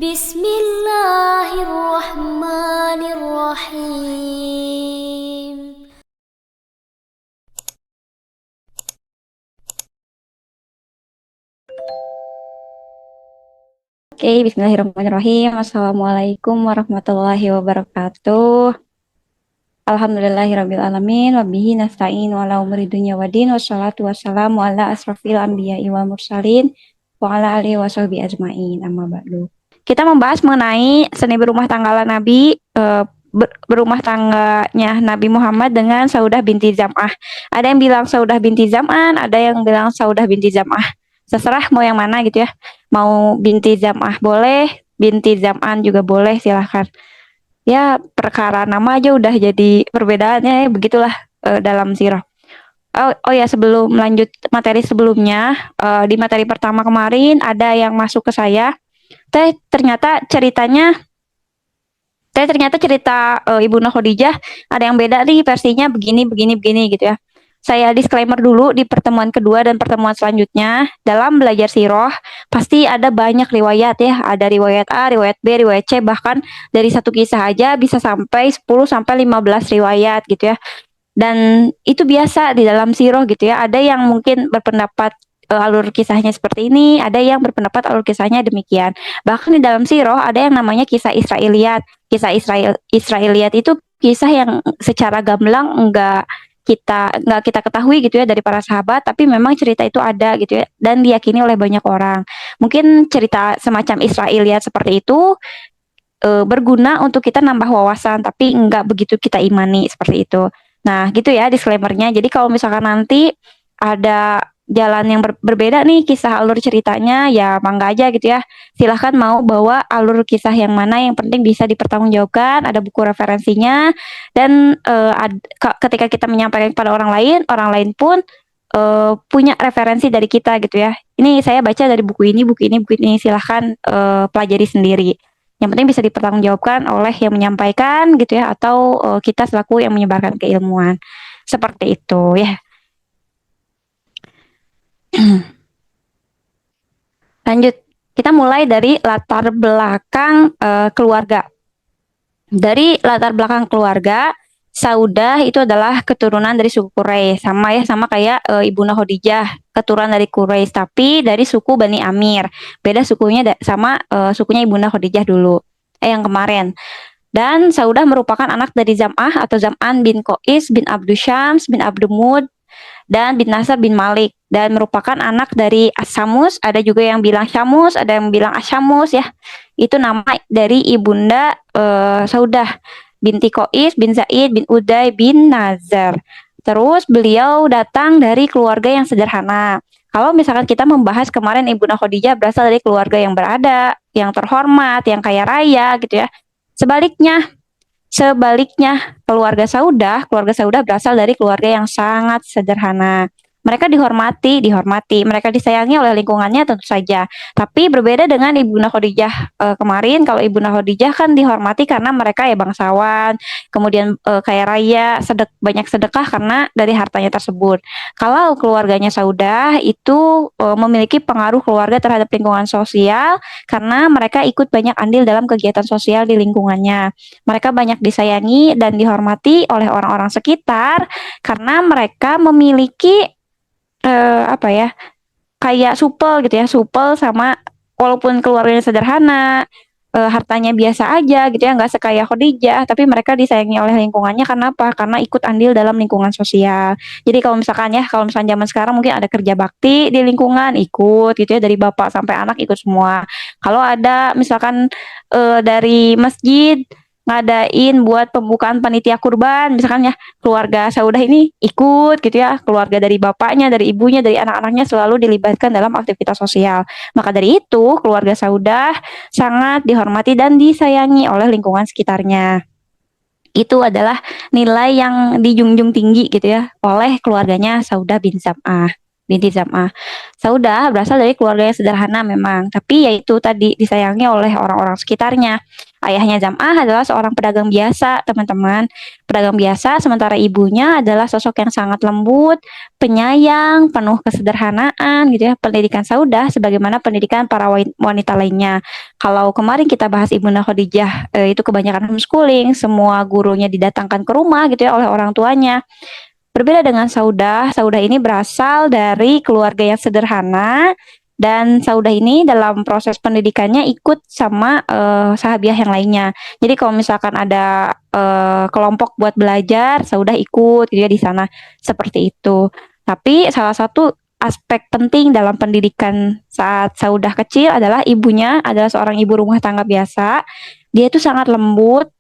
Bismillahirrahmanirrahim. Oke, bismillahirrahmanirrahim. Assalamualaikum warahmatullahi wabarakatuh. Alhamdulillahirrabbilalamin. Wabihi nasta'in wa ala umuri dunya waddin. Wassalatu wassalamu ala asrafil anbiya'i wal mursalin. Wa ala alihi wa sahbihi ajma'in. Amma ba'du. Kita membahas mengenai seni berumah tangga ala Nabi, berumah tangganya Nabi Muhammad dengan Saudah binti Zam'ah. Ada yang bilang Saudah binti Zam'an, ada yang bilang Saudah binti Zam'ah. Terserah mau yang mana gitu ya. Mau binti Zam'ah boleh, binti Zam'an juga boleh, silahkan. Ya, perkara nama aja udah jadi perbedaannya, begitulah dalam sirah. Oh ya, sebelum lanjut materi sebelumnya, di materi pertama kemarin ada yang masuk ke saya. Ternyata cerita Ibunda Khadijah ada yang beda nih, versinya begini begini begini gitu ya. Saya disclaimer dulu, di pertemuan kedua dan pertemuan selanjutnya dalam belajar sirah pasti ada banyak riwayat ya, ada riwayat A, riwayat B, riwayat C, bahkan dari satu kisah aja bisa sampai 10 sampai 15 riwayat gitu ya. Dan itu biasa di dalam sirah gitu ya. Ada yang mungkin berpendapat alur kisahnya seperti ini, ada yang berpendapat alur kisahnya demikian. Bahkan di dalam sirah ada yang namanya kisah Israiliyat. Kisah Israiliyat itu kisah yang secara gamblang enggak kita ketahui gitu ya dari para sahabat, tapi memang cerita itu ada gitu ya dan diyakini oleh banyak orang. Mungkin cerita semacam Israiliyat seperti itu berguna untuk kita nambah wawasan, tapi enggak begitu kita imani seperti itu. Nah, gitu ya disclaimernya. Jadi kalau misalkan nanti ada jalan yang berbeda nih kisah alur ceritanya, ya mangga aja gitu ya. Silahkan mau bawa alur kisah yang mana, yang penting bisa dipertanggungjawabkan, ada buku referensinya, dan ketika kita menyampaikan kepada orang lain pun punya referensi dari kita gitu ya. Ini saya baca dari buku ini, buku ini, buku ini. Silahkan pelajari sendiri. Yang penting bisa dipertanggungjawabkan oleh yang menyampaikan gitu ya, atau kita selaku yang menyebarkan keilmuan. Seperti itu ya. Lanjut, kita mulai dari latar belakang keluarga. Dari latar belakang keluarga, Saudah itu adalah keturunan dari suku Quraisy, sama kayak Ibunda Khadijah, keturunan dari Quraisy, tapi dari suku Bani Amir. Beda sukunya sama sukunya Ibunda Khadijah dulu. Yang kemarin. Dan Saudah merupakan anak dari Zam'ah atau Zam'an bin Qais bin Abdusyams bin Abdumud dan bin Nasr bin Malik, dan merupakan anak dari As-Samus. Ada juga yang bilang Syamus, ada yang bilang Asyamus ya. Itu nama dari ibunda Saudah binti Qais bin Zaid bin Uday bin Nazar. Terus beliau datang dari keluarga yang sederhana. Kalau misalkan kita membahas kemarin Ibunda Khadijah berasal dari keluarga yang berada, yang terhormat, yang kaya raya gitu ya. Sebaliknya, keluarga Saudah berasal dari keluarga yang sangat sederhana. Mereka dihormati, mereka disayangi oleh lingkungannya tentu saja. Tapi berbeda dengan Ibunda Khadijah kemarin, kalau Ibunda Khadijah kan dihormati karena mereka ya bangsawan, kemudian kaya raya, banyak sedekah karena dari hartanya tersebut. Kalau keluarganya Saudah itu memiliki pengaruh keluarga terhadap lingkungan sosial karena mereka ikut banyak andil dalam kegiatan sosial di lingkungannya. Mereka banyak disayangi dan dihormati oleh orang-orang sekitar karena mereka memiliki apa ya, kayak supel gitu ya, supel sama walaupun keluarganya sederhana, hartanya biasa aja gitu ya, nggak sekaya Khadijah, tapi mereka disayangi oleh lingkungannya karena apa? Karena ikut andil dalam lingkungan sosial. Jadi kalau misalkan zaman sekarang mungkin ada kerja bakti di lingkungan, ikut gitu ya, dari bapak sampai anak ikut semua. Kalau ada misalkan dari masjid ngadain buat pembukaan panitia kurban, misalkan ya keluarga Saudah ini ikut gitu ya, keluarga dari bapaknya, dari ibunya, dari anak-anaknya selalu dilibatkan dalam aktivitas sosial. Maka dari itu keluarga Saudah sangat dihormati dan disayangi oleh lingkungan sekitarnya. Itu adalah nilai yang dijunjung tinggi gitu ya oleh keluarganya Saudah bin Zam'ah. binti Zam'ah. Saudah berasal dari keluarga yang sederhana memang, tapi yaitu tadi disayangi oleh orang-orang sekitarnya. Ayahnya Zam'ah adalah seorang pedagang biasa, teman-teman. Pedagang biasa, sementara ibunya adalah sosok yang sangat lembut, penyayang, penuh kesederhanaan gitu ya. Pendidikan Saudah sebagaimana pendidikan para wanita lainnya. Kalau kemarin kita bahas Ibunda Khadijah, itu kebanyakan homeschooling, semua gurunya didatangkan ke rumah gitu ya oleh orang tuanya. Berbeda dengan Saudah, Saudah ini berasal dari keluarga yang sederhana dan Saudah ini dalam proses pendidikannya ikut sama sahabiah yang lainnya. Jadi kalau misalkan ada kelompok buat belajar, Saudah ikut gitu ya di sana seperti itu. Tapi salah satu aspek penting dalam pendidikan saat Saudah kecil adalah ibunya adalah seorang ibu rumah tangga biasa. Dia itu sangat lembut,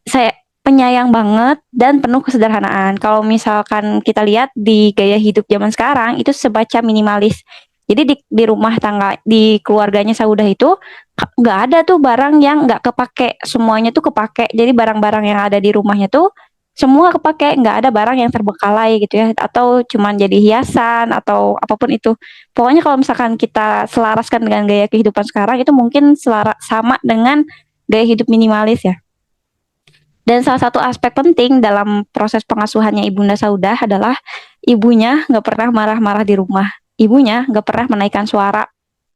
saya penyayang banget dan penuh kesederhanaan. Kalau misalkan kita lihat di gaya hidup zaman sekarang itu sebaca minimalis. Jadi di rumah tangga di keluarganya Saudah itu nggak ada tuh barang yang nggak kepake, semuanya tuh kepake. Jadi barang-barang yang ada di rumahnya tuh semua kepake, nggak ada barang yang terbengkalai gitu ya, atau cuman jadi hiasan atau apapun itu. Pokoknya kalau misalkan kita selaraskan dengan gaya kehidupan sekarang itu mungkin sama dengan gaya hidup minimalis ya. Dan salah satu aspek penting dalam proses pengasuhannya Ibunda Saudah adalah ibunya nggak pernah marah-marah di rumah. Ibunya nggak pernah menaikkan suara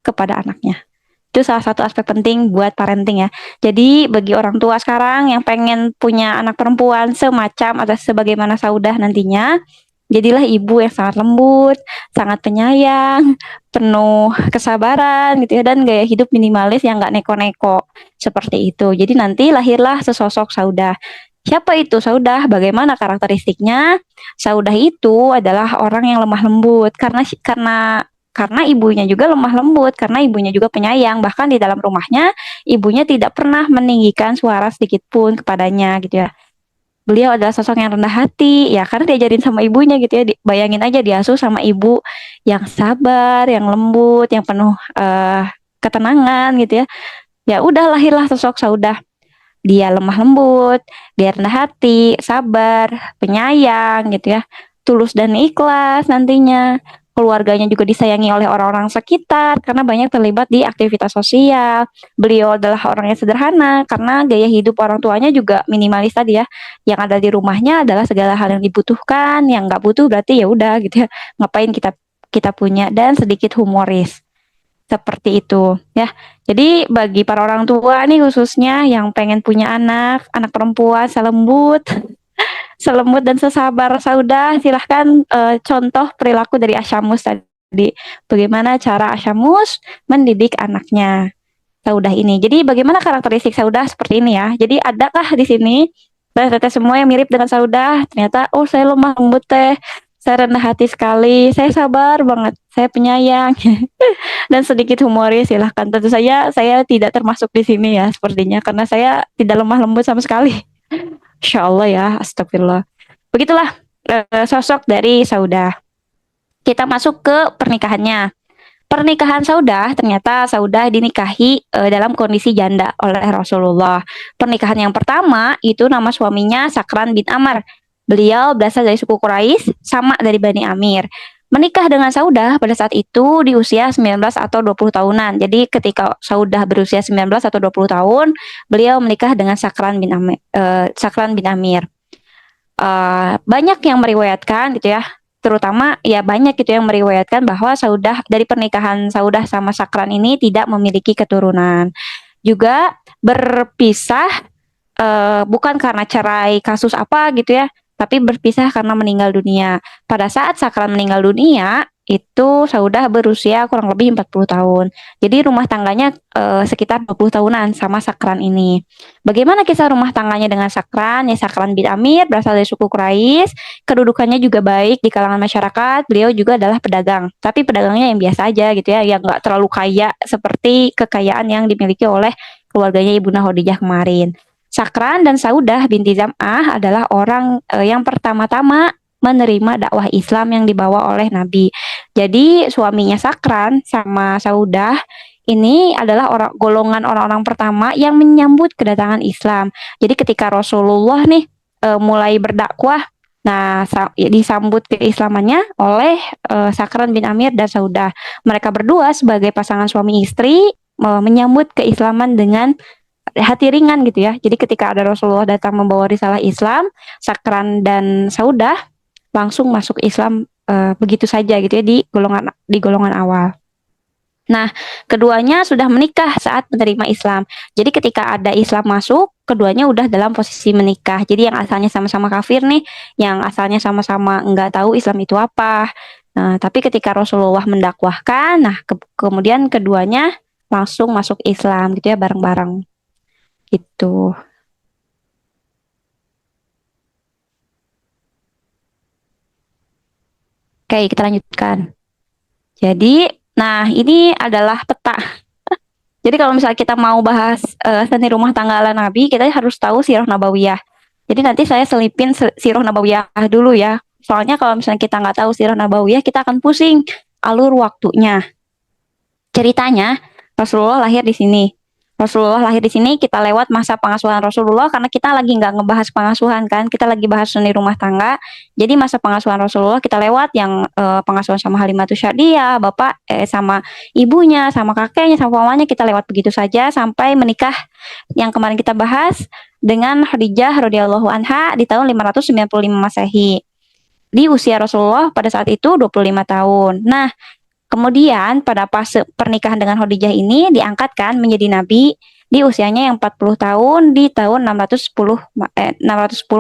kepada anaknya. Itu salah satu aspek penting buat parenting ya. Jadi bagi orang tua sekarang yang pengen punya anak perempuan semacam atau sebagaimana Saudah nantinya, jadilah ibu yang sangat lembut, sangat penyayang, penuh kesabaran gitu ya, dan gaya hidup minimalis yang nggak neko-neko seperti itu. Jadi nanti lahirlah sesosok Saudah. Siapa itu Saudah? Bagaimana karakteristiknya? Saudah itu adalah orang yang lemah lembut karena ibunya juga lemah lembut, karena ibunya juga penyayang. Bahkan di dalam rumahnya, ibunya tidak pernah meninggikan suara sedikit pun kepadanya gitu ya. Beliau adalah sosok yang rendah hati, ya karena diajarin sama ibunya gitu ya. Bayangin aja diasuh sama ibu yang sabar, yang lembut, yang penuh ketenangan gitu ya. Ya udah lahirlah sosok Saudah. Dia lemah lembut, dia rendah hati, sabar, penyayang gitu ya, tulus dan ikhlas nantinya. Keluarganya juga disayangi oleh orang-orang sekitar karena banyak terlibat di aktivitas sosial. Beliau adalah orang yang sederhana karena gaya hidup orang tuanya juga minimalis tadi ya. Yang ada di rumahnya adalah segala hal yang dibutuhkan, yang nggak butuh berarti ya udah gitu ya. Ngapain kita kita punya, dan sedikit humoris. Seperti itu ya. Jadi bagi para orang tua nih khususnya yang pengen punya anak perempuan selembut dan sesabar Saudah, silahkan contoh perilaku dari Asyamus tadi. Bagaimana cara Asyamus mendidik anaknya Saudah ini. Jadi bagaimana karakteristik Saudah seperti ini ya. Jadi adakah di sini teteh semua yang mirip dengan Saudah? Ternyata oh saya lemah lembut teh. Saya rendah hati sekali, saya sabar banget, saya penyayang, dan sedikit humoris. Silahkan, tentu saja saya tidak termasuk di sini ya sepertinya, karena saya tidak lemah lembut sama sekali. Insya Allah ya, astagfirullah. Begitulah sosok dari Saudah. Kita masuk ke pernikahannya. Pernikahan Saudah, ternyata Saudah dinikahi dalam kondisi janda oleh Rasulullah. Pernikahan yang pertama itu nama suaminya Sakran bin Amr. Beliau berasal dari suku Quraisy, sama dari Bani Amir. Menikah dengan Saudah pada saat itu di usia 19 atau 20 tahunan. Jadi ketika Saudah berusia 19 atau 20 tahun, beliau menikah dengan Sakran bin Amir. Banyak yang meriwayatkan gitu ya, terutama ya banyak gitu yang meriwayatkan bahwa Saudah dari pernikahan Saudah sama Sakran ini tidak memiliki keturunan. Juga berpisah bukan karena cerai kasus apa gitu ya, tapi berpisah karena meninggal dunia. Pada saat Sakran meninggal dunia, itu Saudah berusia kurang lebih 40 tahun. Jadi rumah tangganya sekitar 20 tahunan sama Sakran ini. Bagaimana kisah rumah tangganya dengan Sakran? Ya, Sakran bin Amir berasal dari suku Quraisy, kedudukannya juga baik di kalangan masyarakat. Beliau juga adalah pedagang, tapi pedagangnya yang biasa aja gitu ya, yang nggak terlalu kaya seperti kekayaan yang dimiliki oleh keluarganya Ibunda Khadijah kemarin. Sakran dan Saudah binti Zam'ah adalah orang yang pertama-tama menerima dakwah Islam yang dibawa oleh Nabi. Jadi suaminya Sakran sama Saudah ini adalah golongan orang-orang pertama yang menyambut kedatangan Islam. Jadi ketika Rasulullah nih mulai berdakwah Nah, disambut keislamannya oleh Sakran bin Amir dan Saudah. Mereka berdua sebagai pasangan suami istri menyambut keislaman dengan hati ringan gitu ya. Jadi ketika ada Rasulullah datang membawa risalah Islam, Sakran dan Saudah langsung masuk Islam begitu saja gitu ya di golongan awal. Nah, keduanya sudah menikah saat menerima Islam. Jadi ketika ada Islam masuk, keduanya udah dalam posisi menikah. Jadi yang asalnya sama-sama kafir nih, yang asalnya sama-sama nggak tahu Islam itu apa. Nah, tapi ketika Rasulullah mendakwahkan, nah kemudian keduanya langsung masuk Islam gitu ya bareng-bareng gitu. Oke, kita lanjutkan. Jadi, nah ini adalah peta. Jadi kalau misalnya kita mau bahas seni rumah tangga ala Nabi, kita harus tahu sirah nabawiyah. Jadi nanti saya selipin sirah nabawiyah dulu ya. Soalnya kalau misalnya kita nggak tahu sirah nabawiyah, kita akan pusing alur waktunya. Ceritanya, Rasulullah lahir di sini. Rasulullah lahir di sini, kita lewat masa pengasuhan Rasulullah karena kita lagi nggak ngebahas pengasuhan kan, kita lagi bahas seni rumah tangga. Jadi masa pengasuhan Rasulullah kita lewat yang pengasuhan sama Halimatus Syadiah, bapak sama ibunya, sama kakeknya, sama pamannya kita lewat begitu saja sampai menikah yang kemarin kita bahas dengan Khadijah radhiyallahu anha di tahun 595 Masehi. Di usia Rasulullah pada saat itu 25 tahun. Nah, kemudian pada fase pernikahan dengan Khadijah ini diangkatkan menjadi nabi di usianya yang 40 tahun di tahun 610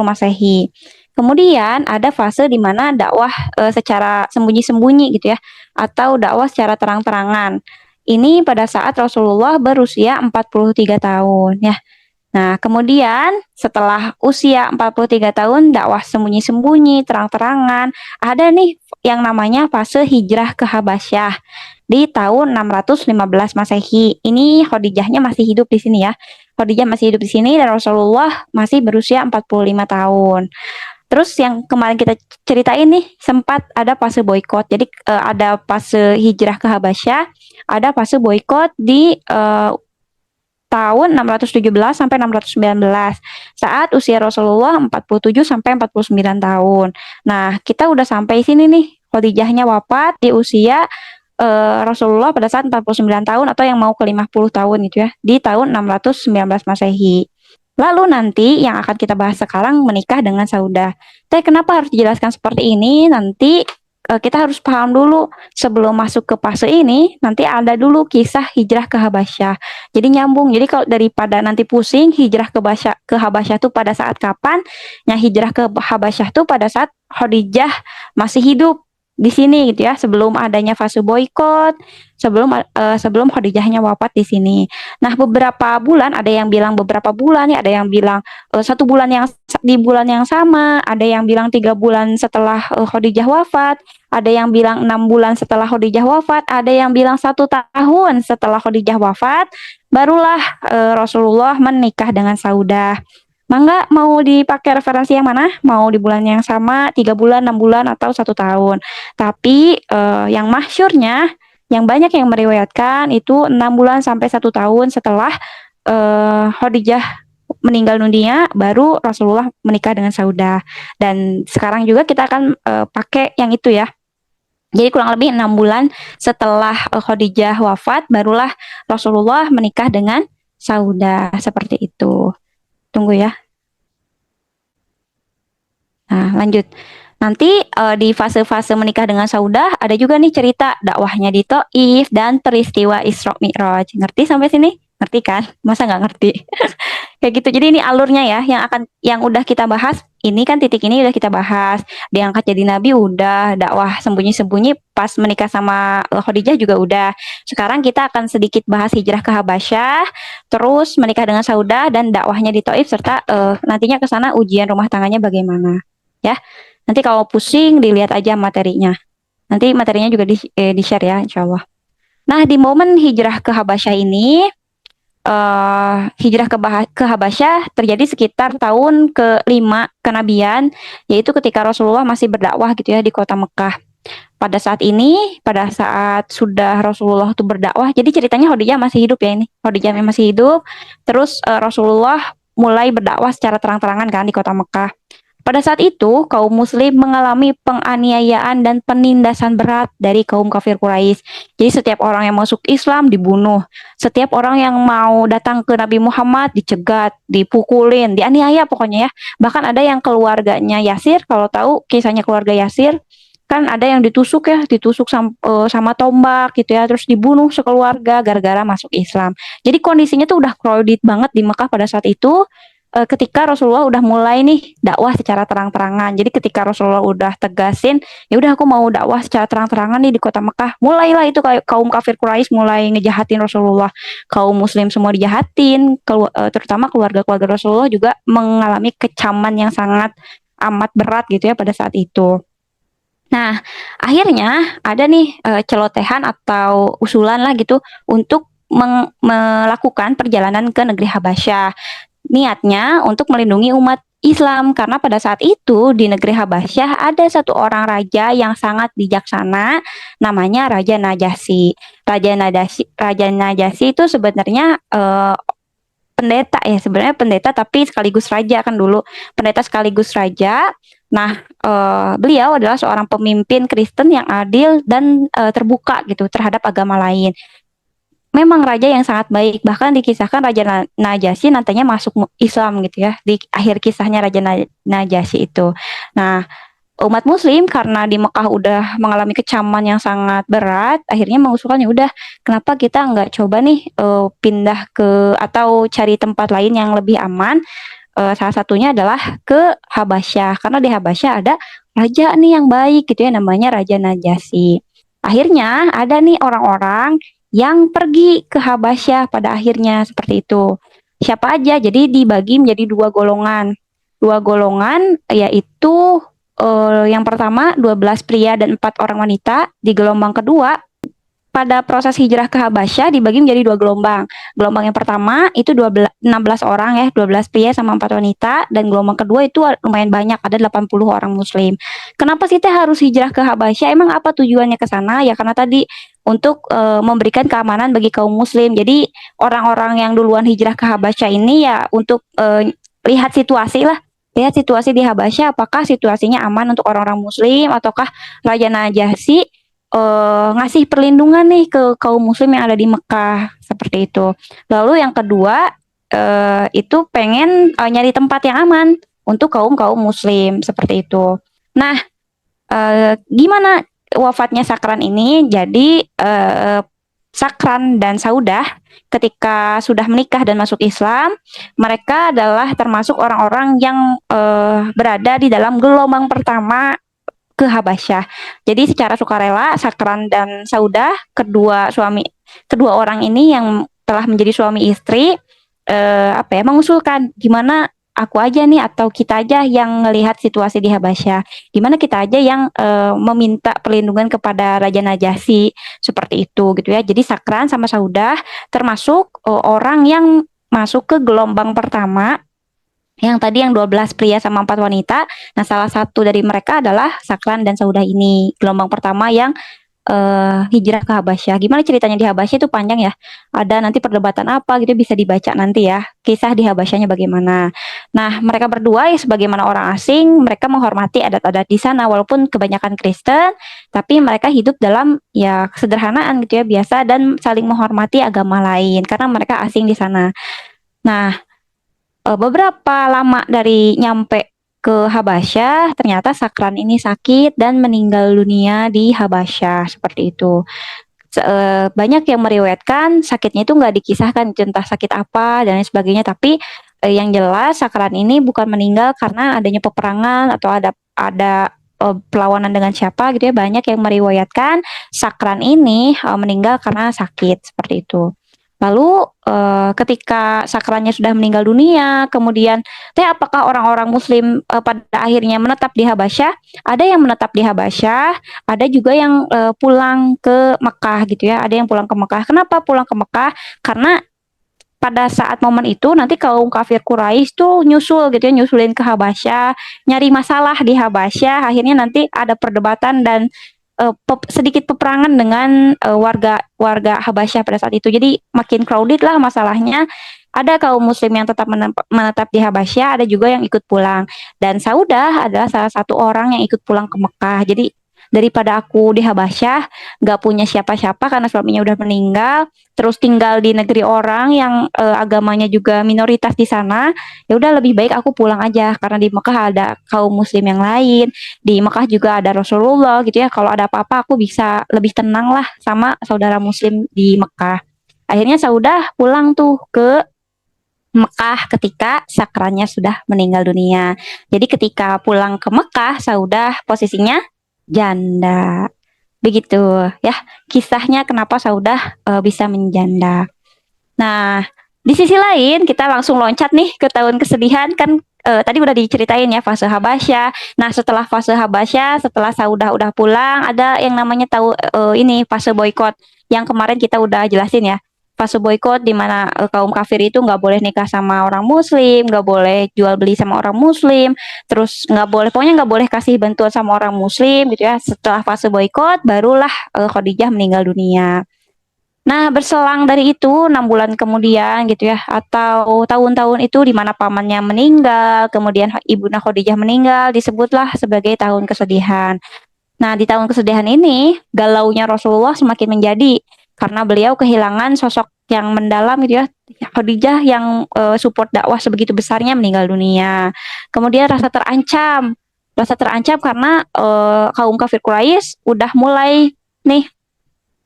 Masehi. Kemudian ada fase di mana dakwah secara sembunyi-sembunyi gitu ya atau dakwah secara terang-terangan. Ini pada saat Rasulullah berusia 43 tahun ya. Nah, kemudian setelah usia 43 tahun dakwah sembunyi-sembunyi, terang-terangan, ada nih yang namanya fase hijrah ke Habasyah di tahun 615 Masehi. Ini Khadijahnya masih hidup di sini ya. Khadijah masih hidup di sini dan Rasulullah masih berusia 45 tahun. Terus yang kemarin kita ceritain nih sempat ada fase boykot. Jadi ada fase hijrah ke Habasyah, ada fase boykot di tahun 617 sampai 619 saat usia Rasulullah 47 sampai 49 tahun. Nah, kita udah sampai sini nih. Khadijahnya wafat di usia Rasulullah pada saat 49 tahun atau yang mau ke 50 tahun gitu ya, di tahun 619 Masehi. Lalu nanti yang akan kita bahas sekarang menikah dengan Saudah. Tapi kenapa harus dijelaskan seperti ini? Nanti kita harus paham dulu sebelum masuk ke fase ini, nanti ada dulu kisah hijrah ke Habasyah. Jadi nyambung. Jadi kalau daripada nanti pusing hijrah ke Habasyah tuh pada saat kapan? Yang hijrah ke Habasyah tuh pada saat Khadijah masih hidup di sini gitu ya, sebelum adanya fase boykot, sebelum Khadijahnya wafat di sini. Nah, beberapa bulan, ada yang bilang beberapa bulan ya, ada yang bilang 1 bulan yang di bulan yang sama, ada yang bilang 3 bulan setelah Khadijah wafat, ada yang bilang 6 bulan setelah Khadijah wafat, ada yang bilang 1 tahun setelah Khadijah wafat, barulah Rasulullah menikah dengan Saudah. Mangga mau dipakai referensi yang mana? Mau di bulan yang sama, 3 bulan, 6 bulan, atau 1 tahun. Tapi yang masyurnya, yang banyak yang meriwayatkan itu 6 bulan sampai 1 tahun setelah Khadijah meninggal dunia, baru Rasulullah menikah dengan Saudah. Dan sekarang juga kita akan pakai yang itu ya. Jadi kurang lebih 6 bulan setelah Khadijah wafat, barulah Rasulullah menikah dengan Saudah seperti itu. Tunggu ya. Nah, lanjut. Nanti di fase-fase menikah dengan Saudah ada juga nih cerita dakwahnya di Taif dan peristiwa Isra Mi'raj. Ngerti sampai sini? Ngerti kan? Masa nggak ngerti? Kayak gitu. Jadi ini alurnya ya yang udah kita bahas. Ini kan titik ini udah kita bahas. Diangkat jadi nabi udah, dakwah sembunyi-sembunyi pas menikah sama Khadijah juga udah. Sekarang kita akan sedikit bahas hijrah ke Habasyah, terus menikah dengan Saudah dan dakwahnya di Taif serta nantinya ke sana ujian rumah tangganya bagaimana. Ya. Nanti kalau pusing dilihat aja materinya. Nanti materinya juga di-share ya insya Allah. Nah, di momen hijrah ke Habasyah ini hijrah ke Habasyah terjadi sekitar tahun ke-5 kenabian, yaitu ketika Rasulullah masih berdakwah gitu ya di kota Mekah. Pada saat ini, pada saat sudah Rasulullah itu berdakwah, jadi ceritanya Khadijah masih hidup ya ini. Khadijah masih hidup, terus Rasulullah mulai berdakwah secara terang-terangan kan di kota Mekah. Pada saat itu, kaum muslim mengalami penganiayaan dan penindasan berat dari kaum kafir Quraisy. Jadi setiap orang yang masuk Islam dibunuh. Setiap orang yang mau datang ke Nabi Muhammad dicegat, dipukulin, dianiaya pokoknya ya. Bahkan ada yang keluarganya Yasir, kalau tahu kisahnya keluarga Yasir, kan ada yang ditusuk ya, ditusuk sama tombak gitu ya, terus dibunuh sekeluarga gara-gara masuk Islam. Jadi kondisinya tuh udah crowded banget di Mekah pada saat itu, ketika Rasulullah udah mulai nih dakwah secara terang-terangan. Jadi ketika Rasulullah udah tegasin, ya udah aku mau dakwah secara terang-terangan nih di kota Mekah. Mulailah itu kaum kafir Quraisy mulai ngejahatin Rasulullah. Kaum muslim semua dijahatin, terutama keluarga-keluarga Rasulullah juga mengalami kecaman yang sangat amat berat gitu ya pada saat itu. Nah, akhirnya ada nih celotehan atau usulan lah gitu untuk melakukan perjalanan ke negeri Habasyah. Niatnya untuk melindungi umat Islam karena pada saat itu di negeri Habasyah ada satu orang raja yang sangat bijaksana, namanya Raja Najasyi. Raja Najasyi itu sebenarnya pendeta ya, sebenarnya pendeta tapi sekaligus raja kan dulu, pendeta sekaligus raja. Nah, beliau adalah seorang pemimpin Kristen yang adil dan terbuka gitu terhadap agama lain. Memang raja yang sangat baik, bahkan dikisahkan Raja Najasyi nantinya masuk Islam gitu ya, di akhir kisahnya Raja Najasyi itu. Nah, umat muslim karena di Mekah udah mengalami kecaman yang sangat berat, akhirnya mengusulkan ya udah kenapa kita nggak coba nih pindah ke atau cari tempat lain yang lebih aman. Salah satunya adalah ke Habasyah karena di Habasyah ada raja nih yang baik gitu ya, namanya Raja Najasyi. Akhirnya ada nih orang-orang yang pergi ke Habasyah pada akhirnya seperti itu. Siapa aja? Jadi dibagi menjadi dua golongan. Dua golongan yaitu yang pertama 12 pria dan 4 orang wanita. Di gelombang kedua pada proses hijrah ke Habasyah dibagi menjadi dua gelombang. Gelombang yang pertama itu 16 orang ya, 12 pria sama 4 wanita, dan gelombang kedua itu lumayan banyak, ada 80 orang muslim. Kenapa sih teh harus hijrah ke Habasyah? Emang apa tujuannya ke sana? Ya karena tadi untuk memberikan keamanan bagi kaum muslim. Jadi orang-orang yang duluan hijrah ke Habasyah ini ya untuk lihat situasi lah, lihat situasi di Habasyah, apakah situasinya aman untuk orang-orang muslim ataukah Raja Najasyi ngasih perlindungan nih ke kaum muslim yang ada di Mekah seperti itu. Lalu yang kedua itu pengen nyari tempat yang aman untuk kaum muslim seperti itu. Nah, gimana wafatnya Sakran ini? Jadi Sakran dan Saudah ketika sudah menikah dan masuk Islam, mereka adalah termasuk orang-orang yang berada di dalam gelombang pertama ke Habasyah. Jadi secara sukarela Sakran dan Saudah, kedua orang ini yang telah menjadi suami istri mengusulkan gimana aku aja nih atau kita aja yang melihat situasi di Habasyah. Gimana kita aja yang meminta perlindungan kepada Raja Najasyi seperti itu gitu ya. Jadi Sakran sama Saudah termasuk orang yang masuk ke gelombang pertama yang tadi yang 12 pria sama 4 wanita. Nah, salah satu dari mereka adalah Sakran dan Saudah ini. Gelombang pertama yang hijrah ke Habasyah. Gimana ceritanya di Habasyah itu panjang ya. Ada nanti perdebatan apa gitu bisa dibaca nanti ya. Kisah di Habasyahnya bagaimana. Nah, mereka berdua ya sebagaimana orang asing, mereka menghormati adat-adat di sana walaupun kebanyakan Kristen, tapi mereka hidup dalam ya kesederhanaan gitu ya, biasa dan saling menghormati agama lain karena mereka asing di sana. Nah, beberapa lama dari nyampe ke Habasyah, ternyata Sakran ini sakit dan meninggal dunia di Habasyah seperti itu. Banyak yang meriwayatkan sakitnya itu nggak dikisahkan entah sakit apa dan lain sebagainya, tapi yang jelas Sakran ini bukan meninggal karena adanya peperangan atau ada perlawanan dengan siapa gitu ya. Banyak yang meriwayatkan Sakran ini meninggal karena sakit seperti itu. Lalu ketika Sakrannya sudah meninggal dunia, kemudian apakah orang-orang muslim pada akhirnya menetap di Habasyah? Ada yang menetap di Habasyah, ada juga yang pulang ke Mekah gitu ya. Ada yang pulang ke Mekah. Kenapa pulang ke Mekah? Karena pada saat momen itu nanti kaum kafir Quraisy tuh nyusul gitu ya, nyusulin ke Habasyah, nyari masalah di Habasyah. Akhirnya nanti ada perdebatan dan sedikit peperangan dengan warga Habasyah pada saat itu. Jadi makin crowded lah masalahnya. Ada kaum muslim yang tetap menetap di Habasyah, ada juga yang ikut pulang. Dan Saudah adalah salah satu orang yang ikut pulang ke Mekah. Jadi daripada aku di Habasyah nggak punya siapa-siapa karena suaminya udah meninggal, terus tinggal di negeri orang yang agamanya juga minoritas di sana, ya udah lebih baik aku pulang aja karena di Mekah ada kaum muslim yang lain, di Mekah juga ada Rasulullah gitu ya. Kalau ada apa-apa aku bisa lebih tenang lah sama saudara muslim di Mekah. Akhirnya Saudah pulang tuh ke Mekah ketika sakrannya sudah meninggal dunia. Jadi ketika pulang ke Mekah, Saudah posisinya janda. Begitu ya kisahnya kenapa Saudah bisa menjanda. Nah, di sisi lain kita langsung loncat nih ke tahun kesedihan kan tadi udah diceritain ya fase Habasyah. Nah, setelah fase Habasyah, setelah Saudah udah pulang, ada yang namanya tahu ini fase boykot yang kemarin kita udah jelasin ya. Fase boykot di mana kaum kafir itu nggak boleh nikah sama orang muslim, nggak boleh jual beli sama orang muslim, terus nggak boleh pokoknya nggak boleh kasih bantuan sama orang muslim gitu ya. Setelah fase boykot, barulah Khadijah meninggal dunia. Nah, berselang dari itu 6 bulan kemudian gitu ya, atau tahun-tahun itu di mana pamannya meninggal, kemudian Ibunda Khadijah meninggal, disebutlah sebagai tahun kesedihan. Nah, di tahun kesedihan ini, galaunya Rasulullah semakin menjadi karena beliau kehilangan sosok yang mendalam gitu ya. Khadijah yang support dakwah sebegitu besarnya meninggal dunia. Kemudian rasa terancam karena kaum kafir Quraisy udah mulai nih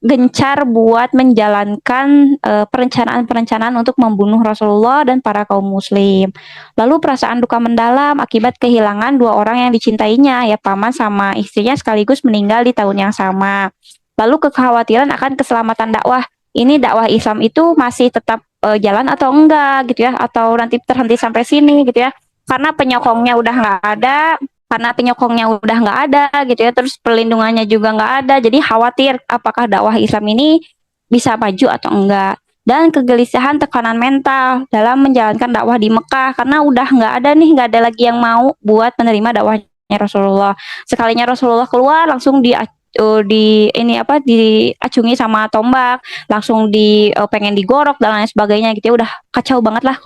gencar buat menjalankan perencanaan-perencanaan untuk membunuh Rasulullah dan para kaum muslim. Lalu perasaan duka mendalam akibat kehilangan dua orang yang dicintainya, ya paman sama istrinya sekaligus meninggal di tahun yang sama. Lalu kekhawatiran akan keselamatan dakwah. Ini dakwah Islam itu masih tetap jalan atau enggak gitu ya, atau nanti terhenti sampai sini gitu ya. Karena penyokongnya udah nggak ada, karena penyokongnya udah nggak ada gitu ya, terus perlindungannya juga nggak ada, jadi khawatir apakah dakwah Islam ini bisa maju atau enggak, dan kegelisahan tekanan mental dalam menjalankan dakwah di Mekah karena udah nggak ada nih, nggak ada lagi yang mau buat menerima dakwahnya Rasulullah. Sekalinya Rasulullah keluar langsung di ini apa diacungi sama tombak, langsung pengen digorok dan lain sebagainya gitu ya, udah kacau banget lah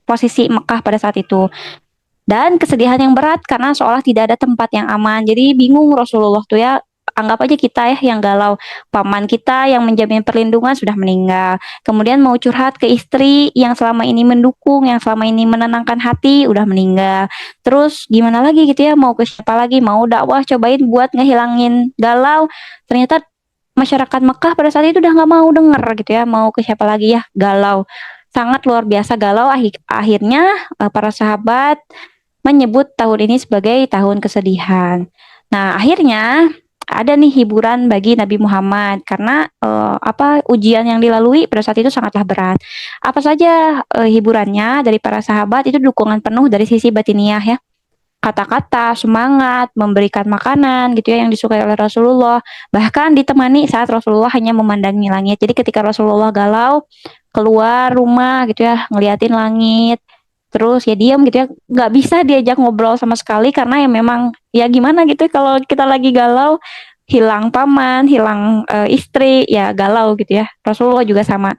posisi Mekah pada saat itu. Dan kesedihan yang berat karena seolah tidak ada tempat yang aman. Jadi bingung Rasulullah tuh ya, anggap aja kita ya yang galau. Paman kita yang menjamin perlindungan sudah meninggal. Kemudian mau curhat ke istri yang selama ini mendukung, yang selama ini menenangkan hati, udah meninggal. Terus gimana lagi gitu ya, mau ke siapa lagi, mau dakwah cobain buat ngehilangin galau. Ternyata masyarakat Mekah pada saat itu udah nggak mau denger gitu ya, mau ke siapa lagi ya, galau. Sangat luar biasa galau, akhirnya para sahabat menyebut tahun ini sebagai tahun kesedihan. Nah, akhirnya ada nih hiburan bagi Nabi Muhammad karena ujian yang dilalui pada saat itu sangatlah berat. Apa saja hiburannya dari para sahabat itu dukungan penuh dari sisi batiniah ya. Kata-kata, semangat, memberikan makanan gitu ya yang disukai oleh Rasulullah. Bahkan ditemani saat Rasulullah hanya memandangi langit. Jadi ketika Rasulullah galau, keluar rumah gitu ya, ngeliatin langit, terus ya diam gitu ya, nggak bisa diajak ngobrol sama sekali karena ya memang ya gimana gitu ya, kalau kita lagi galau, hilang paman, hilang istri, ya galau gitu ya. Rasulullah juga sama.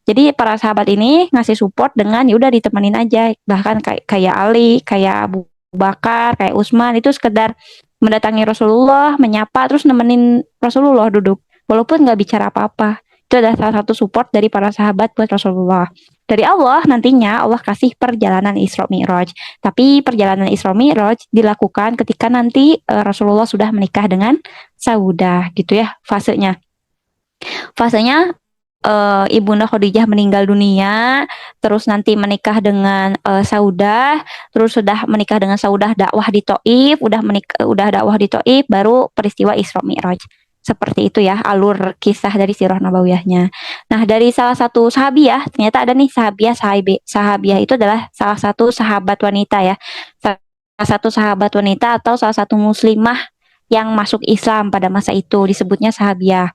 Jadi para sahabat ini ngasih support dengan ya udah ditemenin aja. Bahkan kayak Ali, kayak Abu Bakar, kayak Utsman itu sekedar mendatangi Rasulullah, menyapa, terus nemenin Rasulullah duduk. Walaupun nggak bicara apa-apa. Itu adalah salah satu support dari para sahabat buat Rasulullah. Dari Allah nantinya Allah kasih perjalanan Isra Mi'raj. Tapi perjalanan Isra Mi'raj dilakukan ketika nanti Rasulullah sudah menikah dengan Saudah gitu ya fasenya. Fasenya Ibunda Khadijah meninggal dunia, terus nanti menikah dengan Saudah, terus sudah menikah dengan Saudah dakwah di Thaif, udah dakwah di Thaif, baru peristiwa Isra Mi'raj. Seperti itu ya alur kisah dari sirah nabawiyahnya. Nah, dari salah satu sahabiah, ternyata ada nih sahabiah itu adalah salah satu sahabat wanita ya. Salah satu sahabat wanita atau salah satu muslimah yang masuk Islam pada masa itu disebutnya sahabiah.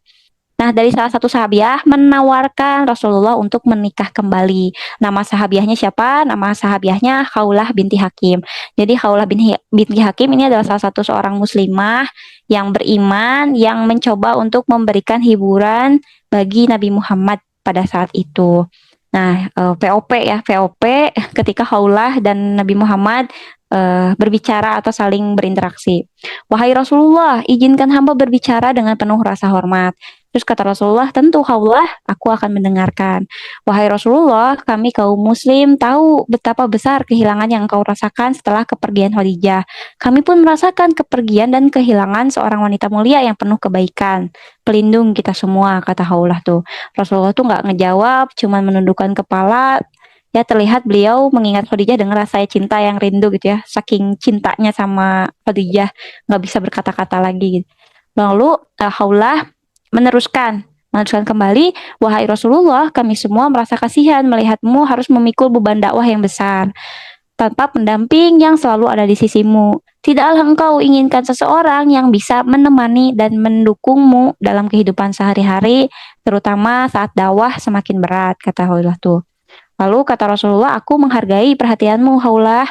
Nah, dari salah satu sahabiah menawarkan Rasulullah untuk menikah kembali. Nama sahabiahnya siapa? Nama sahabiahnya Khawlah binti Hakim. Jadi Khawlah binti Hakim ini adalah salah satu seorang muslimah yang beriman, yang mencoba untuk memberikan hiburan bagi Nabi Muhammad pada saat itu. Nah, VOP ya, VOP ketika Khawlah dan Nabi Muhammad berbicara atau saling berinteraksi. Wahai Rasulullah, izinkan hamba berbicara dengan penuh rasa hormat. Terus kata Rasulullah, tentu Khawlah, aku akan mendengarkan. Wahai Rasulullah, kami kaum muslim tahu betapa besar kehilangan yang engkau rasakan setelah kepergian Khadijah. Kami pun merasakan kepergian dan kehilangan seorang wanita mulia yang penuh kebaikan. Pelindung kita semua, kata Khawlah tuh. Rasulullah tuh nggak ngejawab, cuman menundukkan kepala. Ya terlihat beliau mengingat Khadijah dengan rasa cinta yang rindu gitu ya. Saking cintanya sama Khadijah, nggak bisa berkata-kata lagi gitu. Lalu Khawlah meneruskan kembali, wahai Rasulullah, kami semua merasa kasihan melihatmu harus memikul beban dakwah yang besar tanpa pendamping yang selalu ada di sisimu. Tidaklah engkau inginkan seseorang yang bisa menemani dan mendukungmu dalam kehidupan sehari-hari, terutama saat dakwah semakin berat, kata Khawlah tuh. Lalu kata Rasulullah, aku menghargai perhatianmu, Khawlah.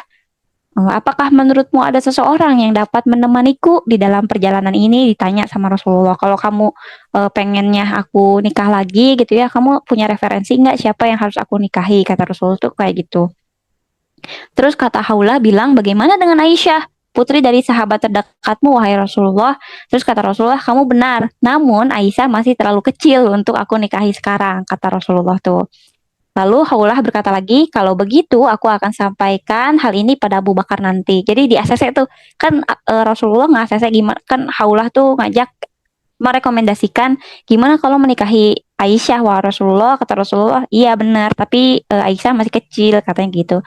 Apakah menurutmu ada seseorang yang dapat menemaniku di dalam perjalanan ini? Ditanya sama Rasulullah. Kalau kamu pengennya aku nikah lagi gitu ya, kamu punya referensi nggak siapa yang harus aku nikahi? Kata Rasulullah tuh kayak gitu. Terus kata Khawlah bilang, bagaimana dengan Aisyah? Putri dari sahabat terdekatmu, wahai Rasulullah. Terus kata Rasulullah, kamu benar. Namun Aisyah masih terlalu kecil untuk aku nikahi sekarang, kata Rasulullah tuh. Lalu Khawlah berkata lagi, kalau begitu aku akan sampaikan hal ini pada Abu Bakar nanti. Jadi di ACC tuh kan Rasulullah nggak ACC gimana kan Khawlah tuh ngajak merekomendasikan gimana kalau menikahi Aisyah. Wah Rasulullah, kata Rasulullah, iya benar, tapi Aisyah masih kecil katanya gitu.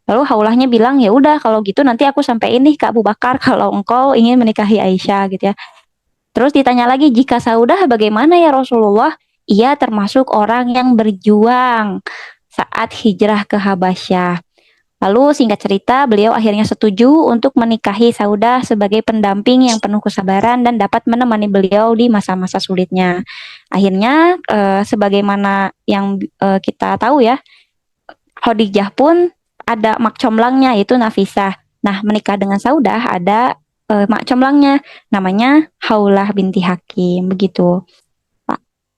Lalu Khawlahnya bilang, ya udah kalau gitu nanti aku sampaikan nih ke Abu Bakar kalau engkau ingin menikahi Aisyah gitu ya. Terus ditanya lagi, jika Saudah bagaimana ya Rasulullah? Ia termasuk orang yang berjuang saat hijrah ke Habasyah. Lalu singkat cerita, beliau akhirnya setuju untuk menikahi Saudah sebagai pendamping yang penuh kesabaran dan dapat menemani beliau di masa-masa sulitnya. Akhirnya, sebagaimana yang kita tahu ya, Khadijah pun ada mak comblangnya yaitu Nafisah. Nah, menikah dengan Saudah ada mak comblangnya namanya Khawlah binti Hakim begitu.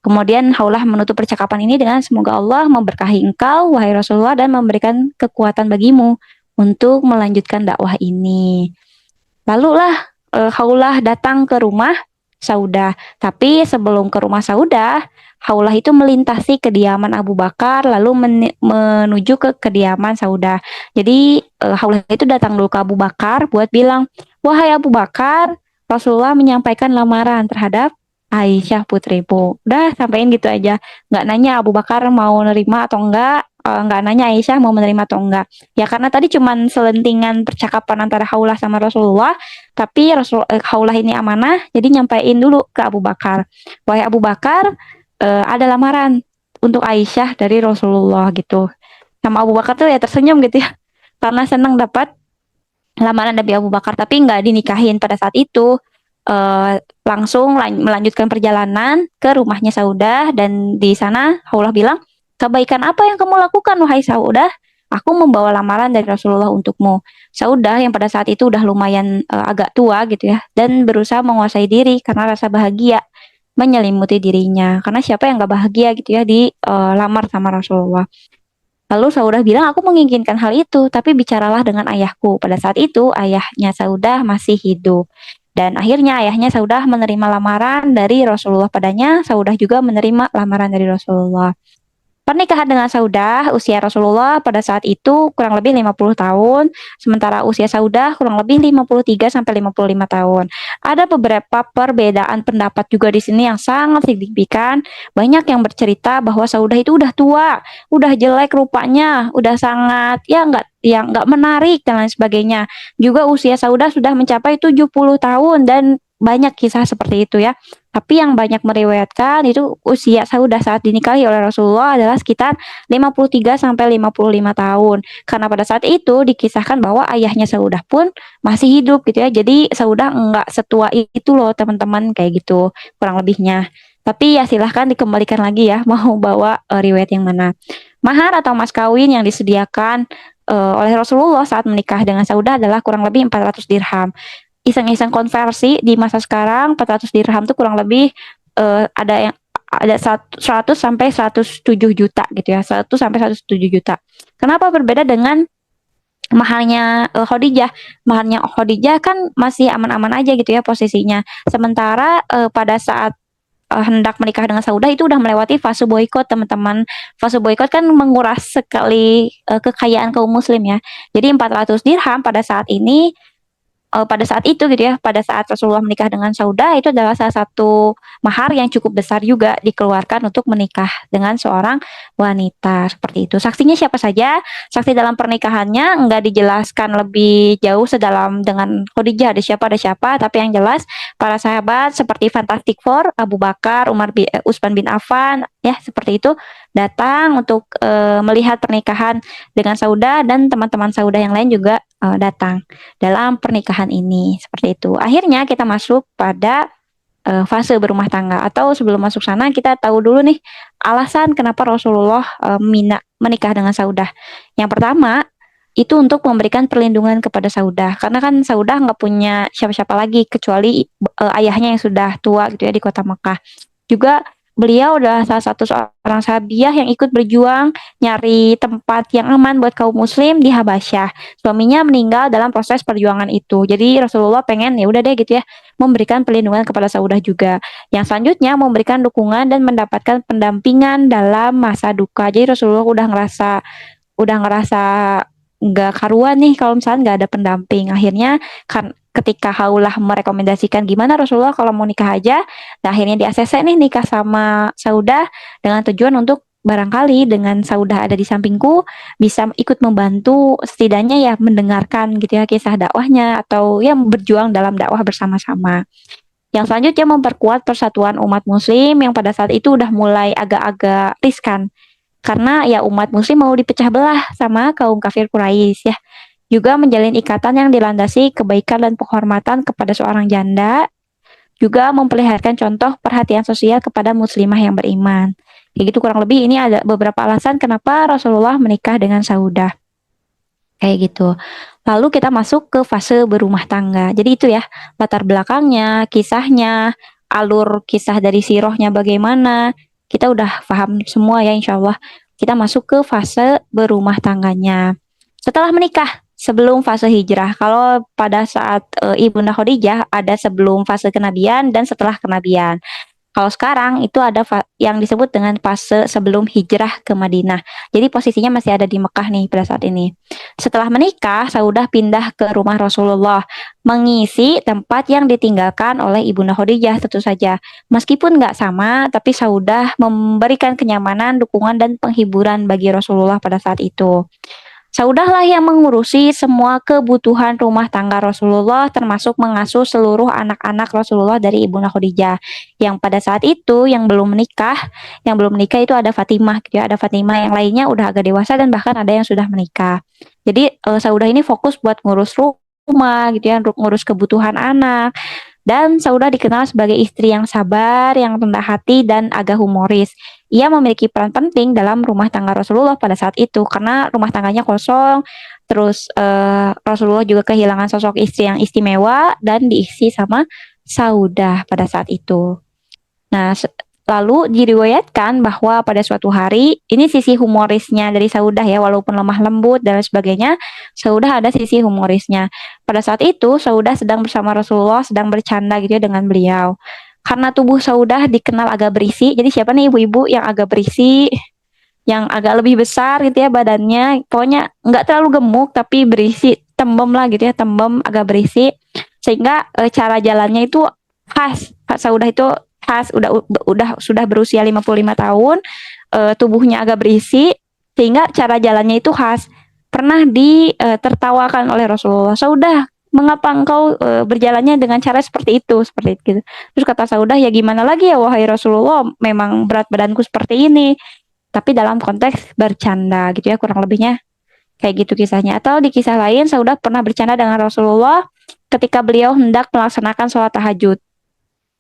Kemudian Khawlah menutup percakapan ini dengan semoga Allah memberkahi engkau wahai Rasulullah dan memberikan kekuatan bagimu untuk melanjutkan dakwah ini. Lalulah Khawlah datang ke rumah Saudah. Tapi sebelum ke rumah Saudah, Khawlah itu melintasi kediaman Abu Bakar lalu menuju ke kediaman Saudah. Jadi Khawlah itu datang dulu ke Abu Bakar buat bilang, wahai Abu Bakar, Rasulullah menyampaikan lamaran terhadap Aisyah putrimu. Udah sampein gitu aja. Nggak nanya Abu Bakar mau nerima atau nggak nanya Aisyah mau menerima atau enggak. Ya karena tadi cuman selentingan percakapan antara Khawlah sama Rasulullah, tapi Khawlah ini amanah, jadi nyampein dulu ke Abu Bakar. Wahai Abu Bakar, ada lamaran untuk Aisyah dari Rasulullah gitu. Sama Abu Bakar tuh ya tersenyum gitu ya, karena senang dapat lamaran dari Abu Bakar, tapi nggak dinikahin pada saat itu. Langsung melanjutkan perjalanan ke rumahnya Saudah dan di sana Khawlah bilang, kebaikan apa yang kamu lakukan wahai Saudah? Aku membawa lamaran dari Rasulullah untukmu. Saudah yang pada saat itu udah lumayan agak tua gitu ya dan berusaha menguasai diri karena rasa bahagia menyelimuti dirinya. Karena siapa yang gak bahagia gitu ya di lamar sama Rasulullah. Lalu Saudah bilang, aku menginginkan hal itu, tapi bicaralah dengan ayahku. Pada saat itu, ayahnya Saudah masih hidup. Dan akhirnya ayahnya Saudah menerima lamaran dari Rasulullah padanya. Saudah juga menerima lamaran dari Rasulullah. Pernikahan dengan Saudah, usia Rasulullah pada saat itu kurang lebih 50 tahun, sementara usia Saudah kurang lebih 53 sampai 55 tahun. Ada beberapa perbedaan pendapat juga di sini yang sangat signifikan. Banyak yang bercerita bahwa Saudah itu udah tua, udah jelek rupanya, udah sangat nggak menarik dan lain sebagainya. Juga usia Saudah sudah mencapai 70 tahun dan banyak kisah seperti itu ya. Tapi yang banyak meriwayatkan itu usia Saudah saat dinikahi oleh Rasulullah adalah sekitar 53 sampai 55 tahun. Karena pada saat itu dikisahkan bahwa ayahnya Saudah pun masih hidup gitu ya. Jadi Saudah enggak setua itu loh teman-teman kayak gitu kurang lebihnya. Tapi ya silahkan dikembalikan lagi ya mau bawa riwayat yang mana. Mahar atau mas kawin yang disediakan oleh Rasulullah saat menikah dengan Saudah adalah kurang lebih 400 dirham. Iseng-iseng konversi di masa sekarang 400 dirham tuh kurang lebih ada yang ada 100 sampai 107 juta gitu ya, 100 sampai 107 juta. Kenapa berbeda dengan mahalnya Khadijah? Mahalnya Khadijah kan masih aman-aman aja gitu ya posisinya. Sementara pada saat hendak menikah dengan Saudah itu udah melewati fase boykot teman-teman. Fase boykot kan menguras sekali kekayaan kaum muslim ya. Jadi 400 dirham pada saat ini, pada saat itu gitu ya, pada saat Rasulullah menikah dengan Saudah itu adalah salah satu mahar yang cukup besar juga dikeluarkan untuk menikah dengan seorang wanita seperti itu. Saksinya siapa saja? Saksi dalam pernikahannya enggak dijelaskan lebih jauh sedalam dengan Khadijah ada siapa, tapi yang jelas para sahabat seperti Fantastic Four, Abu Bakar, Utsman bin Affan ya seperti itu datang untuk melihat pernikahan dengan Saudah, dan teman-teman Saudah yang lain juga datang dalam pernikahan ini seperti itu. Akhirnya kita masuk pada fase berumah tangga, atau sebelum masuk sana kita tahu dulu nih alasan kenapa Rasulullah menikah dengan Saudah. Yang pertama itu untuk memberikan perlindungan kepada Saudah, karena kan Saudah nggak punya siapa-siapa lagi kecuali ayahnya yang sudah tua gitu ya di kota Mekah. Juga beliau adalah salah satu seorang sahabiah yang ikut berjuang nyari tempat yang aman buat kaum muslim di Habasyah. Suaminya meninggal dalam proses perjuangan itu. Jadi Rasulullah pengen ya udah deh gitu ya memberikan perlindungan kepada Saudah juga. Yang selanjutnya memberikan dukungan dan mendapatkan pendampingan dalam masa duka. Jadi Rasulullah udah ngerasa nggak karuan nih kalau misalnya nggak ada pendamping. Akhirnya kan ketika Haulah merekomendasikan gimana Rasulullah kalau mau nikah aja, nah akhirnya di ACC nih nikah sama Saudah dengan tujuan untuk barangkali dengan Saudah ada di sampingku bisa ikut membantu, setidaknya ya mendengarkan gitu ya kisah dakwahnya atau ya berjuang dalam dakwah bersama-sama. Yang selanjutnya memperkuat persatuan umat muslim yang pada saat itu udah mulai agak-agak riskan karena ya umat muslim mau dipecah belah sama kaum kafir Quraisy ya. Juga menjalin ikatan yang dilandasi kebaikan dan penghormatan kepada seorang janda, juga memperlihatkan contoh perhatian sosial kepada muslimah yang beriman. Kayak gitu kurang lebih ini ada beberapa alasan kenapa Rasulullah menikah dengan Saudah. Kayak gitu. Lalu kita masuk ke fase berumah tangga. Jadi itu ya latar belakangnya, kisahnya, alur kisah dari sirohnya bagaimana. Kita udah paham semua ya insya Allah. Kita masuk ke fase berumah tangganya. Setelah menikah, sebelum fase hijrah. Kalau pada saat Ibunda Khadijah ada sebelum fase kenabian dan setelah kenabian. Kalau sekarang itu ada yang disebut dengan fase sebelum hijrah ke Madinah. Jadi posisinya masih ada di Mekah nih pada saat ini. Setelah menikah, Saudah pindah ke rumah Rasulullah, mengisi tempat yang ditinggalkan oleh Ibunda Khadijah tentu saja. Meskipun nggak sama, tapi Saudah memberikan kenyamanan, dukungan, dan penghiburan bagi Rasulullah pada saat itu. Saudahlah yang mengurusi semua kebutuhan rumah tangga Rasulullah, termasuk mengasuh seluruh anak-anak Rasulullah dari Ibunda Khadijah. Yang pada saat itu yang belum menikah itu ada Fatimah gitu ya, ada Fatimah, yang lainnya udah agak dewasa dan bahkan ada yang sudah menikah. Jadi Saudah ini fokus buat ngurus rumah gitu ya, ngurus kebutuhan anak. Dan Saudah dikenal sebagai istri yang sabar, yang rendah hati, dan agak humoris. Ia memiliki peran penting dalam rumah tangga Rasulullah pada saat itu karena rumah tangganya kosong. Terus Rasulullah juga kehilangan sosok istri yang istimewa dan diisi sama Saudah pada saat itu. Nah, lalu diriwayatkan bahwa pada suatu hari, ini sisi humorisnya dari Saudah ya, walaupun lemah lembut dan sebagainya, Saudah ada sisi humorisnya. Pada saat itu, Saudah sedang bersama Rasulullah, sedang bercanda gitu ya dengan beliau. Karena tubuh Saudah dikenal agak berisi, jadi siapa nih ibu-ibu yang agak berisi, yang agak lebih besar gitu ya badannya, pokoknya nggak terlalu gemuk tapi berisi, tembem lah gitu ya, tembem agak berisi, sehingga cara jalannya itu khas. Saudah itu khas, sudah berusia 55 tahun, tubuhnya agak berisi, sehingga cara jalannya itu khas. Pernah ditertawakan oleh Rasulullah, Saudah, mengapa engkau berjalannya dengan cara seperti itu, seperti itu. Terus kata Saudah, ya gimana lagi ya wahai Rasulullah, memang berat badanku seperti ini. Tapi dalam konteks bercanda gitu ya, kurang lebihnya kayak gitu kisahnya. Atau di kisah lain, Saudah pernah bercanda dengan Rasulullah ketika beliau hendak melaksanakan sholat tahajud.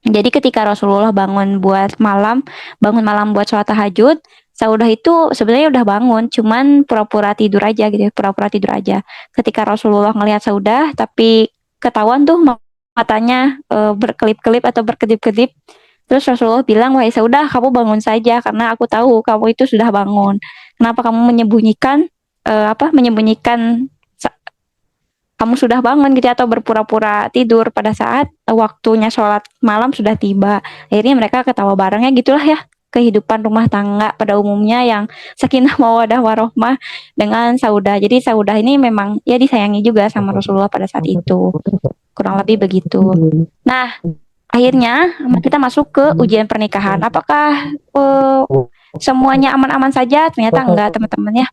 Jadi ketika Rasulullah bangun malam buat sholat tahajud, Saudah itu sebenarnya udah bangun, cuman pura-pura tidur aja gitu, pura-pura tidur aja. Ketika Rasulullah ngelihat Saudah, tapi ketahuan tuh matanya berkelip-kelip atau berkedip-kedip. Terus Rasulullah bilang, wahai Saudah, kamu bangun saja karena aku tahu kamu itu sudah bangun. Kenapa kamu menyembunyikan menyembunyikan kamu sudah bangun gitu ya, atau berpura-pura tidur pada saat waktunya sholat malam sudah tiba. Akhirnya mereka ketawa bareng ya, gitulah ya kehidupan rumah tangga pada umumnya yang sakinah mawadah warohmah dengan Saudah. Jadi Saudah ini memang ya disayangi juga sama Rasulullah pada saat itu. Kurang lebih begitu. Nah, akhirnya kita masuk ke ujian pernikahan. Apakah semuanya aman-aman saja? Ternyata enggak, teman-teman ya.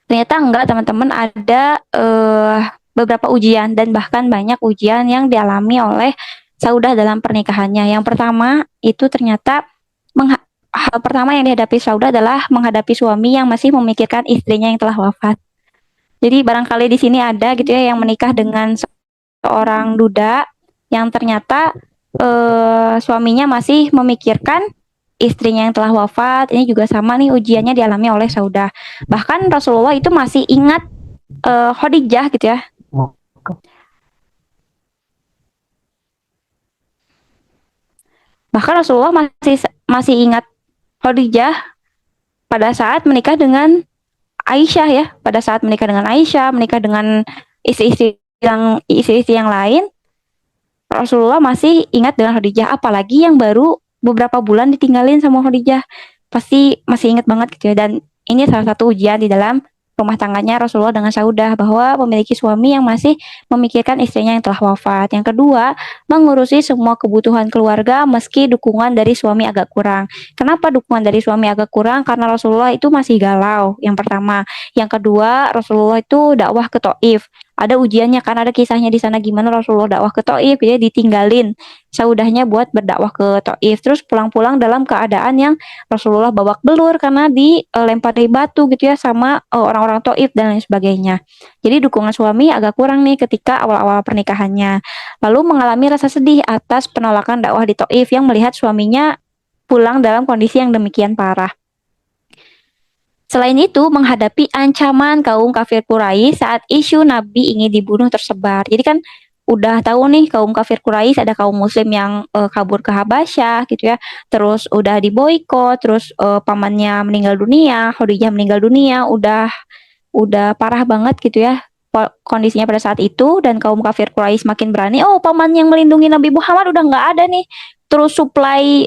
Ternyata enggak, teman-teman, ada beberapa ujian dan bahkan banyak ujian yang dialami oleh Saudah dalam pernikahannya. Yang pertama itu ternyata hal pertama yang dihadapi Saudah adalah menghadapi suami yang masih memikirkan istrinya yang telah wafat. Jadi barangkali di sini ada gitu ya yang menikah dengan seorang duda yang ternyata suaminya masih memikirkan istrinya yang telah wafat. Ini juga sama nih ujiannya dialami oleh Saudah. Bahkan Rasulullah itu masih ingat Khadijah gitu ya. Bahkan Rasulullah masih ingat Khadijah pada saat menikah dengan Aisyah ya. Pada saat menikah dengan Aisyah, menikah dengan istri-istri yang lain, Rasulullah masih ingat dengan Khadijah, apalagi yang baru beberapa bulan ditinggalin sama Khadijah. Pasti masih ingat banget gitu ya. Dan ini salah satu ujian di dalam rumah tangganya Rasulullah dengan Saudah, bahwa memiliki suami yang masih memikirkan istrinya yang telah wafat. Yang kedua, mengurusi semua kebutuhan keluarga meski dukungan dari suami agak kurang. Kenapa dukungan dari suami agak kurang? Karena Rasulullah itu masih galau, yang pertama. Yang kedua, Rasulullah itu dakwah ke Taif. Ada ujiannya kan, ada kisahnya di sana gimana Rasulullah dakwah ke Taif, ya ditinggalin Saudahnya buat berdakwah ke Taif, terus pulang-pulang dalam keadaan yang Rasulullah babak belur karena dilempari batu gitu ya sama orang-orang Taif dan lain sebagainya. Jadi dukungan suami agak kurang nih ketika awal-awal pernikahannya. Lalu mengalami rasa sedih atas penolakan dakwah di Taif yang melihat suaminya pulang dalam kondisi yang demikian parah. Selain itu, menghadapi ancaman kaum kafir Quraisy saat isu Nabi ingin dibunuh tersebar. Jadi kan udah tahu nih kaum kafir Quraisy ada kaum muslim yang kabur ke Habasyah gitu ya. Terus udah diboikot, terus pamannya meninggal dunia, Khadijah meninggal dunia, udah parah banget gitu ya kondisinya pada saat itu, dan kaum kafir Quraisy makin berani. Oh, paman yang melindungi Nabi Muhammad udah nggak ada nih. Terus suplai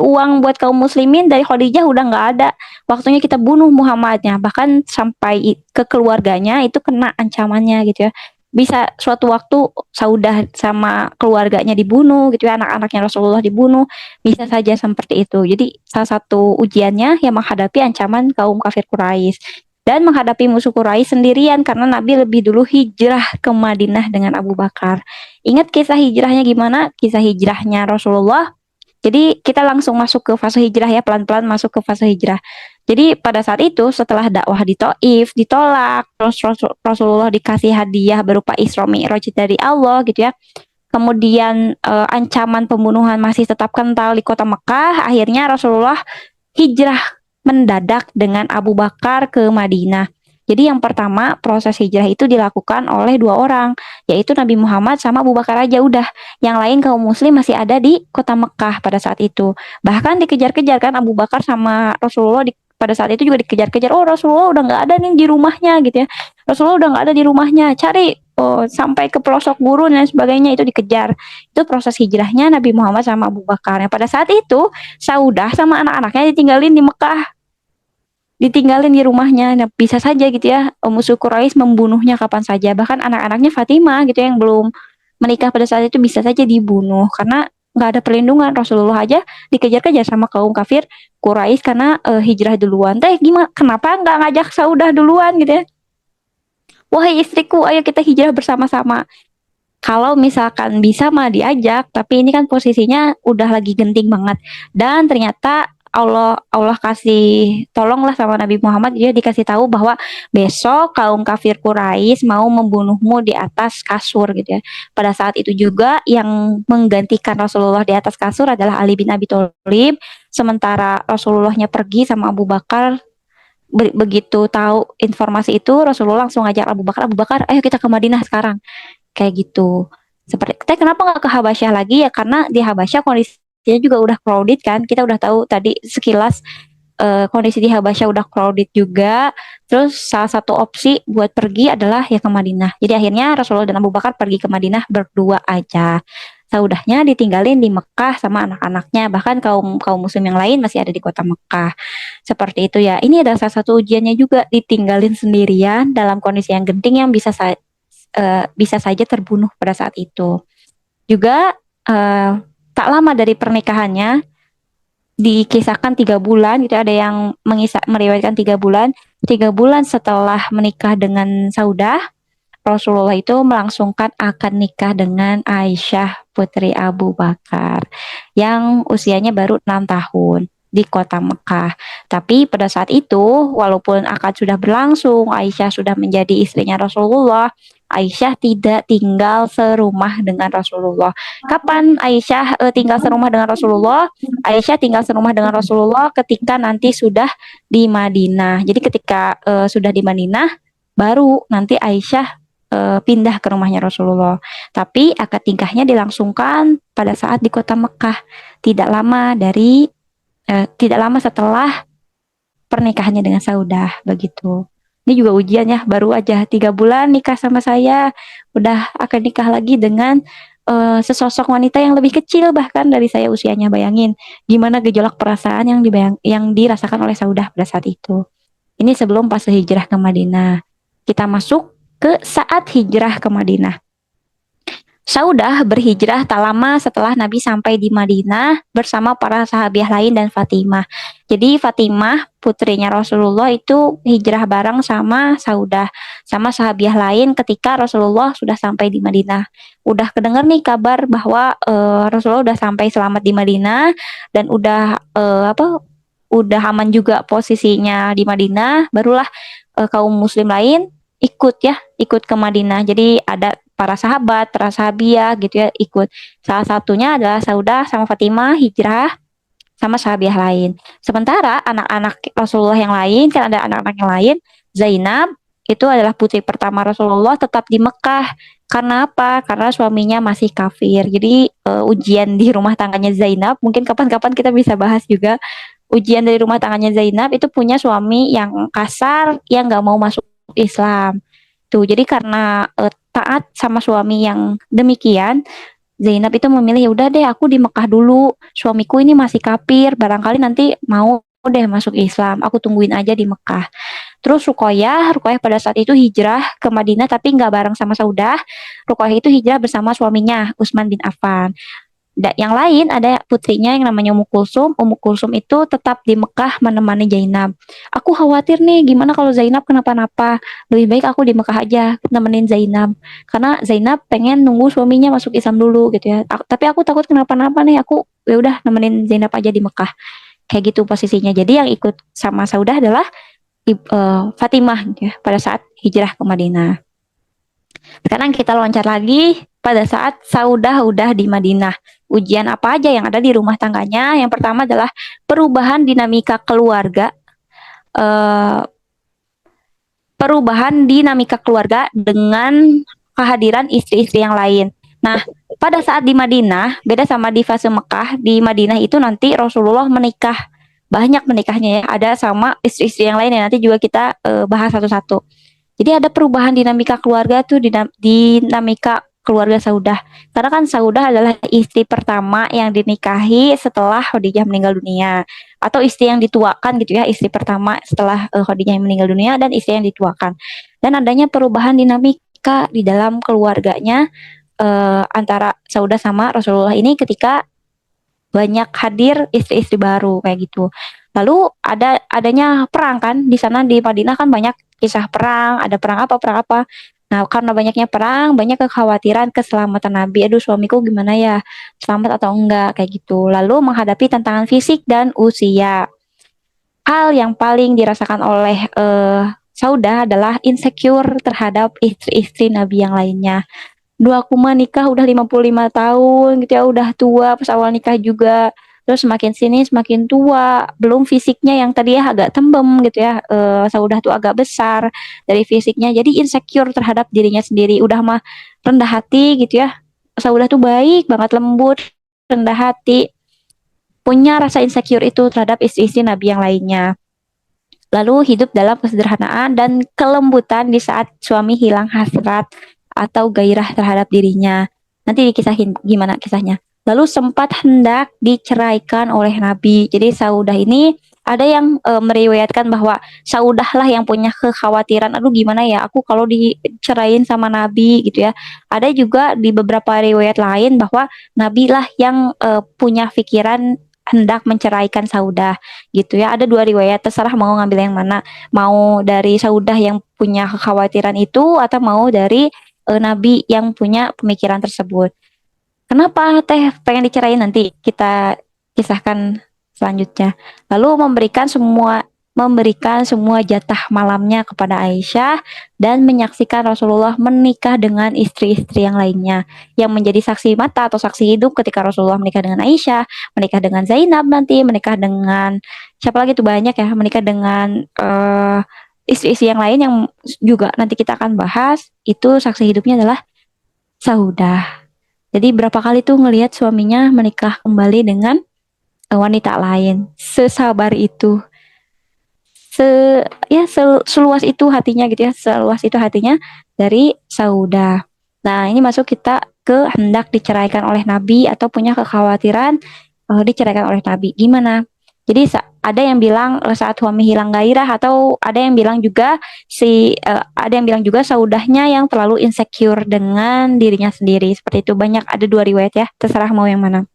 uang buat kaum muslimin dari Khadijah udah nggak ada. Waktunya kita bunuh Muhammadnya. Bahkan sampai ke keluarganya itu kena ancamannya gitu ya. Bisa suatu waktu Saudah sama keluarganya dibunuh gitu ya, anak-anaknya Rasulullah dibunuh, bisa saja seperti itu. Jadi salah satu ujiannya yang menghadapi ancaman kaum kafir Quraisy dan menghadapi musuh Quraisy sendirian karena Nabi lebih dulu hijrah ke Madinah dengan Abu Bakar. Ingat kisah hijrahnya gimana? Kisah hijrahnya Rasulullah. Jadi kita langsung masuk ke fase hijrah ya, pelan-pelan masuk ke fase hijrah. Jadi pada saat itu setelah dakwah di Taif ditolak, terus Rasulullah dikasih hadiah berupa Isra Mi'raj dari Allah gitu ya. Kemudian ancaman pembunuhan masih tetap kental di kota Mekah. Akhirnya Rasulullah hijrah mendadak dengan Abu Bakar ke Madinah. Jadi yang pertama proses hijrah itu dilakukan oleh dua orang, yaitu Nabi Muhammad sama Abu Bakar aja udah. Yang lain kaum muslim masih ada di kota Mekah pada saat itu. Bahkan dikejar-kejar kan Abu Bakar sama Rasulullah pada saat itu juga dikejar-kejar. Oh, Rasulullah udah nggak ada nih di rumahnya gitu ya. Rasulullah udah nggak ada di rumahnya. Cari sampai ke pelosok gurun dan sebagainya, itu dikejar. Itu proses hijrahnya Nabi Muhammad sama Abu Bakar. Yang pada saat itu Saudah sama anak-anaknya ditinggalin di Mekah, ditinggalin di rumahnya. Nah, bisa saja gitu ya musuh Quraisy membunuhnya kapan saja. Bahkan anak-anaknya Fatimah gitu yang belum menikah pada saat itu bisa saja dibunuh karena nggak ada perlindungan. Rasulullah aja dikejar-kejar sama kaum kafir Quraisy karena hijrah duluan. Teh gimana? Kenapa nggak ngajak Saudah duluan gitu ya? Wahai istriku, ayo kita hijrah bersama-sama. Kalau misalkan bisa mah diajak, tapi ini kan posisinya udah lagi genting banget. Dan ternyata Allah kasih tolonglah sama Nabi Muhammad, dia dikasih tahu bahwa besok kaum kafir Quraisy mau membunuhmu di atas kasur gitu ya. Pada saat itu juga yang menggantikan Rasulullah di atas kasur adalah Ali bin Abi Thalib. Sementara Rasulullahnya pergi sama Abu Bakar, begitu tahu informasi itu Rasulullah langsung ngajak Abu Bakar, ayo kita ke Madinah sekarang. Kayak gitu. Seperti teh kenapa nggak ke Habasyah lagi ya, karena di Habasyah kondisinya juga udah crowded kan, kita udah tahu tadi sekilas kondisi di Habasyah udah crowded juga. Terus salah satu opsi buat pergi adalah ya ke Madinah. Jadi akhirnya Rasulullah dan Abu Bakar pergi ke Madinah berdua aja. Saudahnya ditinggalin di Mekah sama anak-anaknya. Bahkan kaum kaum Muslim yang lain masih ada di kota Mekah. Seperti itu ya. Ini adalah salah satu ujiannya juga, ditinggalin sendirian dalam kondisi yang genting yang bisa saja terbunuh pada saat itu. Juga tak lama dari pernikahannya, dikisahkan 3 bulan gitu, ada yang meriwayatkan 3 bulan. 3 bulan setelah menikah dengan Saudah, Rasulullah itu melangsungkan akad nikah dengan Aisyah putri Abu Bakar yang usianya baru 6 tahun di kota Mekah. Tapi pada saat itu, walaupun akad sudah berlangsung, Aisyah sudah menjadi istrinya Rasulullah, Aisyah tidak tinggal serumah dengan Rasulullah. Kapan Aisyah tinggal serumah dengan Rasulullah? Aisyah tinggal serumah dengan Rasulullah ketika nanti sudah di Madinah. Jadi ketika sudah di Madinah, baru nanti Aisyah pindah ke rumahnya Rasulullah. Tapi akad nikahnya dilangsungkan pada saat di kota Mekah, tidak lama tidak lama setelah pernikahannya dengan Saudah begitu. Ini juga ujian ya, baru aja 3 bulan nikah sama saya, udah akan nikah lagi dengan sesosok wanita yang lebih kecil bahkan dari saya usianya. Bayangin gimana gejolak perasaan yang dirasakan oleh Saudah pada saat itu. Ini sebelum pas hijrah ke Madinah. Kita masuk ke saat hijrah ke Madinah. Saudah berhijrah tak lama setelah Nabi sampai di Madinah bersama para sahabiah lain dan Fatimah. Jadi Fatimah putrinya Rasulullah itu hijrah bareng sama Saudah, sama sahabiah lain ketika Rasulullah sudah sampai di Madinah. Udah kedengar nih kabar bahwa Rasulullah udah sampai selamat di Madinah dan udah aman juga posisinya di Madinah, barulah kaum muslim lain ikut ke Madinah. Jadi ada para sahabat, para sahabiah gitu ya ikut. Salah satunya adalah Saudah sama Fatimah hijrah sama sahabiah lain. Sementara anak-anak Rasulullah yang lain, kan ada anak-anak yang lain, Zainab itu adalah putri pertama Rasulullah, tetap di Mekah. Karena apa? Karena suaminya masih kafir. Jadi ujian di rumah tangganya Zainab, mungkin kapan-kapan kita bisa bahas juga. Ujian dari rumah tangganya Zainab itu punya suami yang kasar, yang nggak mau masuk Islam. Tuh, jadi karena taat sama suami yang demikian, Zainab itu memilih ya udah deh aku di Mekah dulu. Suamiku ini masih kafir, barangkali nanti mau deh masuk Islam. Aku tungguin aja di Mekah. Terus Ruqayyah pada saat itu hijrah ke Madinah tapi nggak bareng sama Saudah. Ruqayyah itu hijrah bersama suaminya Utsman bin Affan. Yang lain ada putrinya yang namanya Ummu Kulsum. Ummu Kulsum itu tetap di Mekah menemani Zainab. Aku khawatir nih gimana kalau Zainab kenapa-napa. Lebih baik aku di Mekah aja nemenin Zainab. Karena Zainab pengen nunggu suaminya masuk Islam dulu gitu ya. Tapi aku takut kenapa-napa nih. Aku ya udah nemenin Zainab aja di Mekah. Kayak gitu posisinya. Jadi yang ikut sama Saudah adalah Fatimah gitu ya, pada saat hijrah ke Madinah. Sekarang kita loncat lagi pada saat Saudah udah di Madinah. Ujian apa aja yang ada di rumah tangganya? Yang pertama adalah perubahan dinamika keluarga. Eh, Perubahan dinamika keluarga dengan kehadiran istri-istri yang lain. Nah, pada saat di Madinah, beda sama di fase Mekah, di Madinah itu nanti Rasulullah menikah. Banyak menikahnya ya, ada sama istri-istri yang lain ya. Nanti juga kita bahas satu-satu. Jadi ada perubahan dinamika keluarga tuh, dinamika keluarga Saudah. Karena kan Saudah adalah istri pertama yang dinikahi setelah Khadijah meninggal dunia. Atau istri yang dituakan gitu ya, istri pertama setelah Khadijah yang meninggal dunia dan istri yang dituakan. Dan adanya perubahan dinamika di dalam keluarganya antara Saudah sama Rasulullah ini ketika banyak hadir istri-istri baru kayak gitu. Lalu adanya perang kan di sana di Madinah kan banyak kisah perang, ada perang apa. Nah, karena banyaknya perang, banyak kekhawatiran keselamatan Nabi. Aduh, suamiku gimana ya? Selamat atau enggak kayak gitu. Lalu menghadapi tantangan fisik dan usia. Hal yang paling dirasakan oleh Saudah adalah insecure terhadap istri-istri Nabi yang lainnya. Dua aku mah nikah udah 55 tahun gitu ya, udah tua pas awal nikah juga. Terus semakin sini semakin tua, belum fisiknya yang tadi ya agak tembem gitu ya, Saudah tuh agak besar dari fisiknya, jadi insecure terhadap dirinya sendiri, udah mah rendah hati gitu ya, Saudah tuh baik banget, lembut, rendah hati, punya rasa insecure itu terhadap istri-istri Nabi yang lainnya. Lalu hidup dalam kesederhanaan dan kelembutan di saat suami hilang hasrat atau gairah terhadap dirinya. Nanti dikisahin gimana kisahnya. Lalu sempat hendak diceraikan oleh Nabi. Jadi Saudah ini ada yang meriwayatkan bahwa Saudah lah yang punya kekhawatiran, aduh gimana ya aku kalau dicerain sama Nabi gitu ya. Ada juga di beberapa riwayat lain bahwa Nabi lah yang punya pikiran hendak menceraikan Saudah gitu ya. Ada dua riwayat, terserah mau ngambil yang mana. Mau dari Saudah yang punya kekhawatiran itu atau mau dari Nabi yang punya pemikiran tersebut. Kenapa teh pengen dicerain, nanti kita kisahkan selanjutnya. Lalu memberikan semua jatah malamnya kepada Aisyah dan menyaksikan Rasulullah menikah dengan istri-istri yang lainnya yang menjadi saksi mata atau saksi hidup ketika Rasulullah menikah dengan Aisyah, menikah dengan Zainab, nanti menikah dengan siapa lagi tuh, banyak ya, menikah dengan istri-istri yang lain yang juga nanti kita akan bahas. Itu saksi hidupnya adalah Saudah. Jadi berapa kali tuh ngelihat suaminya menikah kembali dengan wanita lain. Sesabar itu, se ya seluas itu hatinya gitu ya, seluas itu hatinya dari Saudah. Nah, ini masuk kita ke hendak diceraikan oleh Nabi atau punya kekhawatiran diceraikan oleh Nabi. Gimana? Jadi ada yang bilang saat suami hilang gairah, atau ada yang bilang juga ada yang bilang juga Saudahnya yang terlalu insecure dengan dirinya sendiri. Seperti itu, banyak, ada dua riwayat ya, terserah mau yang mana.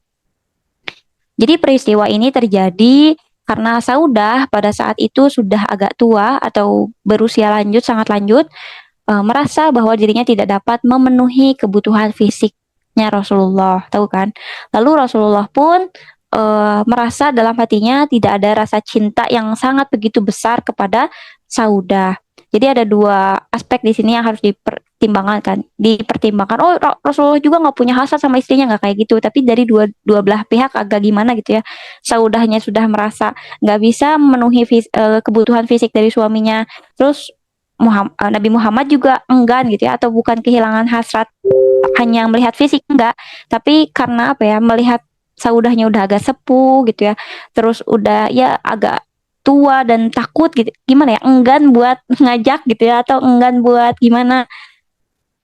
Jadi peristiwa ini terjadi karena Saudah pada saat itu sudah agak tua atau berusia lanjut, sangat lanjut, merasa bahwa dirinya tidak dapat memenuhi kebutuhan fisiknya Rasulullah, tahu kan? Lalu Rasulullah pun merasa dalam hatinya tidak ada rasa cinta yang sangat begitu besar kepada Saudah. Jadi ada dua aspek di sini yang harus dipertimbangkan. Oh, Rasulullah juga nggak punya hasad sama istrinya, nggak kayak gitu. Tapi dari dua belah pihak agak gimana gitu ya. Saudahnya sudah merasa nggak bisa memenuhi kebutuhan fisik dari suaminya. Terus Nabi Muhammad juga enggan gitu ya, atau bukan kehilangan hasrat hanya melihat fisik, enggak, tapi karena apa ya, melihat Saudahnya udah agak sepuh gitu ya, terus udah ya agak tua dan takut gitu, gimana ya, enggan buat ngajak gitu ya, atau enggan buat gimana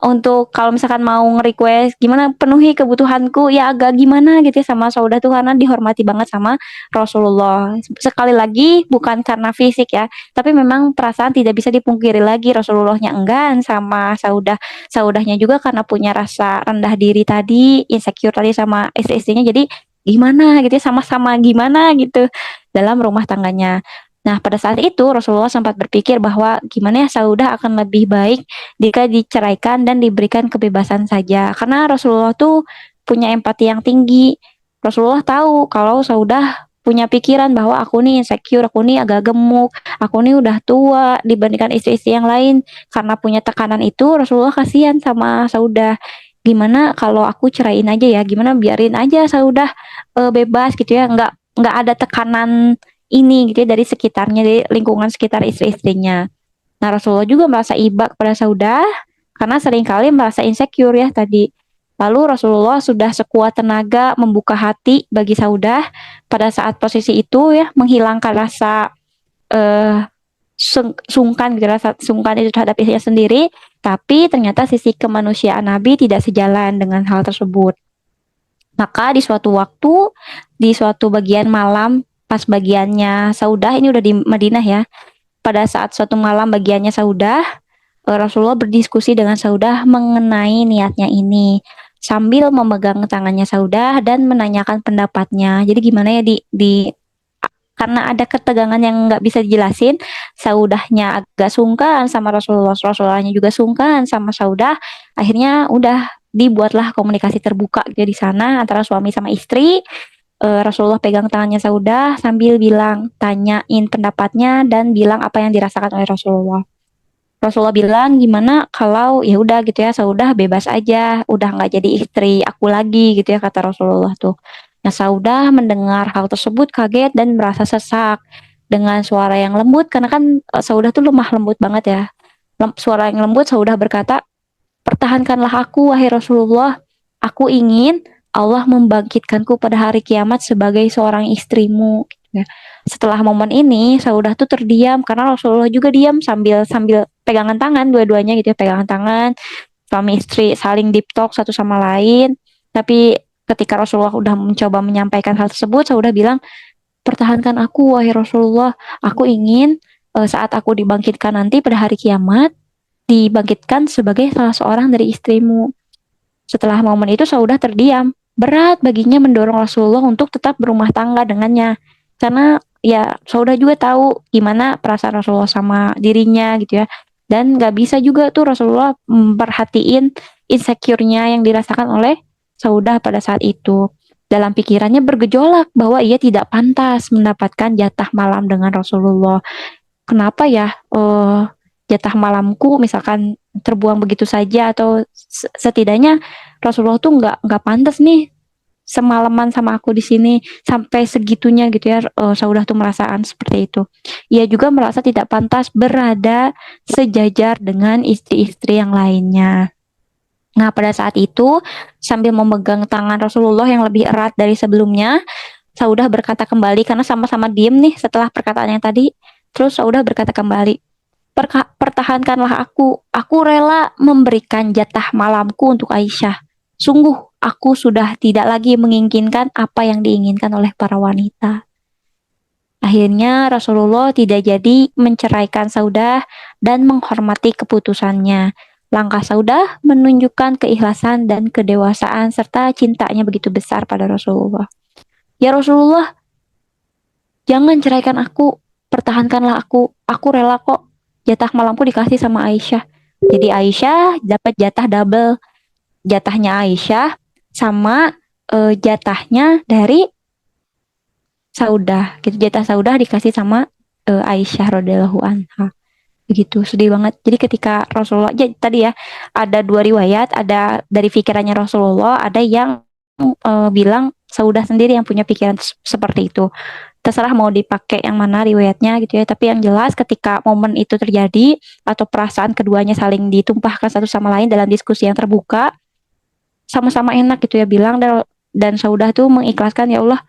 untuk kalau misalkan mau nge-request gimana penuhi kebutuhanku, ya agak gimana gitu ya sama Saudah tuh, karena dihormati banget sama Rasulullah. Sekali lagi bukan karena fisik ya, tapi memang perasaan tidak bisa dipungkiri lagi, Rasulullahnya enggan sama Saudah. Saudahnya juga karena punya rasa rendah diri tadi, insecure tadi sama istri-istrinya, jadi gimana gitu ya, sama-sama gimana gitu dalam rumah tangganya. Nah, pada saat itu Rasulullah sempat berpikir bahwa gimana ya Saudah akan lebih baik jika diceraikan dan diberikan kebebasan saja. Karena Rasulullah tuh punya empati yang tinggi. Rasulullah tahu kalau Saudah punya pikiran bahwa aku nih insecure, aku nih agak gemuk, aku nih udah tua dibandingkan istri-istri yang lain. Karena punya tekanan itu, Rasulullah kasihan sama Saudah. Gimana kalau aku ceraiin aja ya? Gimana biarin aja Saudah bebas gitu ya? Nggak ada tekanan ini gitu ya dari sekitarnya, dari lingkungan sekitar istri-istrinya. Nah, Rasulullah juga merasa iba kepada Saudah karena seringkali merasa insecure ya tadi. Lalu Rasulullah sudah sekuat tenaga membuka hati bagi Saudah pada saat posisi itu ya, menghilangkan rasa eh, sungkan gitu, rasa sungkan itu terhadap istrinya sendiri, tapi ternyata sisi kemanusiaan Nabi tidak sejalan dengan hal tersebut. Maka di suatu waktu, di suatu bagian malam, pas bagiannya Saudah, ini udah di Madinah ya, pada saat suatu malam bagiannya Saudah, Rasulullah berdiskusi dengan Saudah mengenai niatnya ini sambil memegang tangannya Saudah dan menanyakan pendapatnya. Jadi gimana ya karena ada ketegangan yang nggak bisa dijelasin, Saudahnya agak sungkan sama Rasulullah, Rasulullahnya juga sungkan sama Saudah. Akhirnya udah dibuatlah komunikasi terbuka gitu di sana antara suami sama istri. Rasulullah pegang tangannya Saudah sambil bilang, tanyain pendapatnya dan bilang apa yang dirasakan oleh Rasulullah. Rasulullah bilang gimana kalau ya udah gitu ya Saudah bebas aja, udah nggak jadi istri aku lagi gitu ya, kata Rasulullah tuh. Nah, Saudah mendengar hal tersebut kaget dan merasa sesak dengan suara yang lembut, karena kan Saudah tuh lemah lembut banget ya. Suara yang lembut, Saudah berkata, pertahankanlah aku wahai Rasulullah. aku ingin Allah membangkitkanku pada hari kiamat sebagai seorang istrimu. Ya. Setelah momen ini, Saudah tuh terdiam karena Rasulullah juga diam sambil sambil pegangan tangan dua-duanya gitu ya, pegangan tangan, suami istri saling deep talk satu sama lain. Tapi ketika Rasulullah udah mencoba menyampaikan hal tersebut, Saudah bilang, pertahankan aku, wahai Rasulullah. Aku ingin saat aku dibangkitkan nanti pada hari kiamat, dibangkitkan sebagai salah seorang dari istrimu. Setelah momen itu Saudah terdiam. Berat baginya mendorong Rasulullah untuk tetap berumah tangga dengannya. Karena ya Saudah juga tahu gimana perasaan Rasulullah sama dirinya gitu ya. Dan gak bisa juga tuh Rasulullah memperhatiin insecure-nya yang dirasakan oleh Saudah pada saat itu. Dalam pikirannya bergejolak bahwa ia tidak pantas mendapatkan jatah malam dengan Rasulullah. Kenapa ya jatah malamku misalkan terbuang begitu saja, atau setidaknya Rasulullah tuh nggak pantas nih semalaman sama aku di sini sampai segitunya gitu ya. Saudah tuh merasaan seperti itu. Ia juga merasa tidak pantas berada sejajar dengan istri-istri yang lainnya. Nah, pada saat itu sambil memegang tangan Rasulullah yang lebih erat dari sebelumnya, Saudah berkata kembali karena sama-sama diem nih setelah perkataan yang tadi. Terus Saudah berkata kembali, pertahankanlah aku rela memberikan jatah malamku untuk Aisyah. Sungguh, aku sudah tidak lagi menginginkan apa yang diinginkan oleh para wanita. Akhirnya Rasulullah tidak jadi menceraikan Saudah dan menghormati keputusannya. Langkah Saudah menunjukkan keikhlasan dan kedewasaan serta cintanya begitu besar pada Rasulullah. Ya Rasulullah, jangan ceraikan aku, pertahankanlah aku rela kok jatah malamku dikasih sama Aisyah. Jadi Aisyah dapat jatah double, jatahnya Aisyah sama jatahnya dari Saudah. Gitu, jatah Saudah dikasih sama Aisyah radhiyallahu anha. Begitu, sedih banget. Jadi ketika Rasulullah, ya, tadi ya ada dua riwayat, ada dari pikirannya Rasulullah, ada yang bilang Saudah sendiri yang punya pikiran seperti itu. Terserah mau dipakai yang mana riwayatnya gitu ya, tapi yang jelas ketika momen itu terjadi atau perasaan keduanya saling ditumpahkan satu sama lain dalam diskusi yang terbuka, sama-sama enak gitu ya bilang, dan Saudah tuh mengikhlaskan, ya Allah,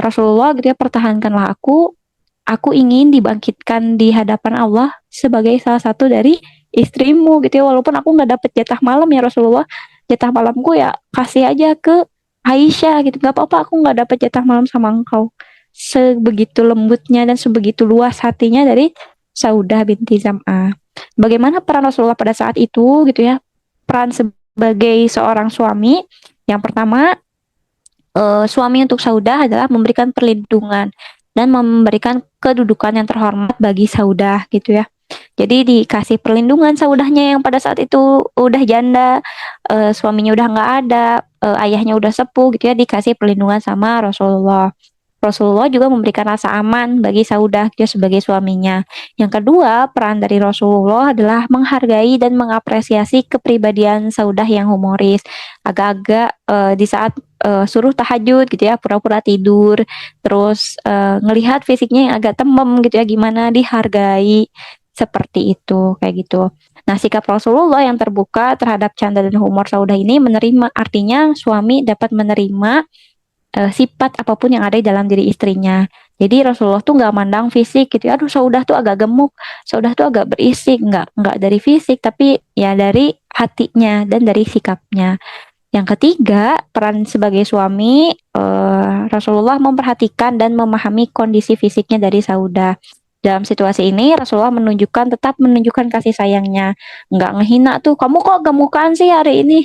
Rasulullah gitu ya, pertahankanlah aku ingin dibangkitkan di hadapan Allah sebagai salah satu dari istrimu gitu ya, walaupun aku nggak dapet jatah malam ya Rasulullah, jatah malamku ya kasih aja ke Aisyah gitu, nggak apa-apa aku nggak dapet jatah malam sama engkau. Sebegitu lembutnya dan sebegitu luas hatinya dari Saudah binti Zam'ah. Bagaimana peran Rasulullah pada saat itu gitu ya, peran sebagai seorang suami. Yang pertama, suami untuk Saudah adalah memberikan perlindungan dan memberikan kedudukan yang terhormat bagi Saudah gitu ya. Jadi dikasih perlindungan Saudahnya yang pada saat itu udah janda, suaminya udah nggak ada, ayahnya udah sepuh gitu ya, dikasih perlindungan sama Rasulullah. Rasulullah juga memberikan rasa aman bagi Saudah dia sebagai suaminya. Yang kedua, peran dari Rasulullah adalah menghargai dan mengapresiasi kepribadian Saudah yang humoris. Agak-agak di saat suruh tahajud gitu ya, pura-pura tidur, terus ngelihat fisiknya yang agak temem gitu ya, gimana dihargai seperti itu, kayak gitu. Nah, sikap Rasulullah yang terbuka terhadap canda dan humor Saudah ini menerima, artinya suami dapat menerima sifat apapun yang ada di dalam diri istrinya. Jadi Rasulullah tuh nggak mandang fisik gitu. Aduh, Saudah tuh agak gemuk, Saudah tuh agak berisik. Nggak dari fisik, tapi ya dari hatinya dan dari sikapnya. Yang ketiga, peran sebagai suami, Rasulullah memperhatikan dan memahami kondisi fisiknya dari Saudah. Dalam situasi ini, Rasulullah tetap menunjukkan kasih sayangnya. Nggak ngehina tuh, kamu kok gemukan sih hari ini?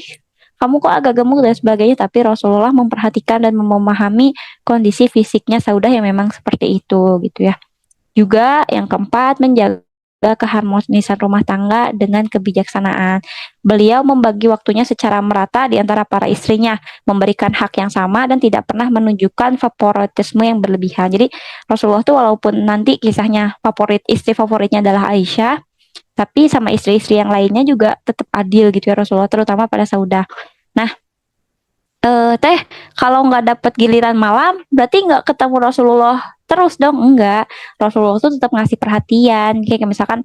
Kamu kok agak gemuk dan sebagainya, tapi Rasulullah memperhatikan dan memahami kondisi fisiknya Saudah yang memang seperti itu gitu ya. Juga yang keempat, menjaga keharmonisan rumah tangga dengan kebijaksanaan. Beliau membagi waktunya secara merata di antara para istrinya, memberikan hak yang sama dan tidak pernah menunjukkan favoritisme yang berlebihan. Jadi Rasulullah tuh walaupun nanti kisahnya istri favoritnya adalah Aisyah, tapi sama istri-istri yang lainnya juga tetap adil gitu ya Rasulullah, terutama pada Saudah. Nah, Teh, kalau nggak dapat giliran malam, berarti nggak ketemu Rasulullah terus dong? Enggak. Rasulullah tuh tetap ngasih perhatian, kayak misalkan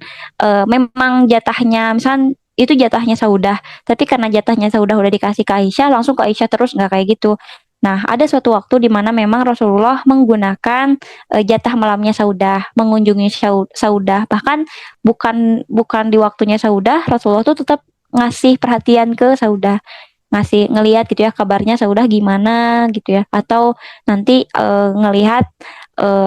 memang jatahnya, misalkan itu jatahnya Saudah. Tapi karena jatahnya Saudah udah dikasih ke Aisyah, langsung ke Aisyah terus, nggak kayak gitu. Nah, ada suatu waktu di mana memang Rasulullah menggunakan jatah malamnya Saudah, mengunjungi Saudah. Bahkan bukan bukan di waktunya Saudah, Rasulullah tuh tetap ngasih perhatian ke Saudah, ngasih ngelihat gitu ya kabarnya Saudah gimana gitu ya, atau nanti ngelihat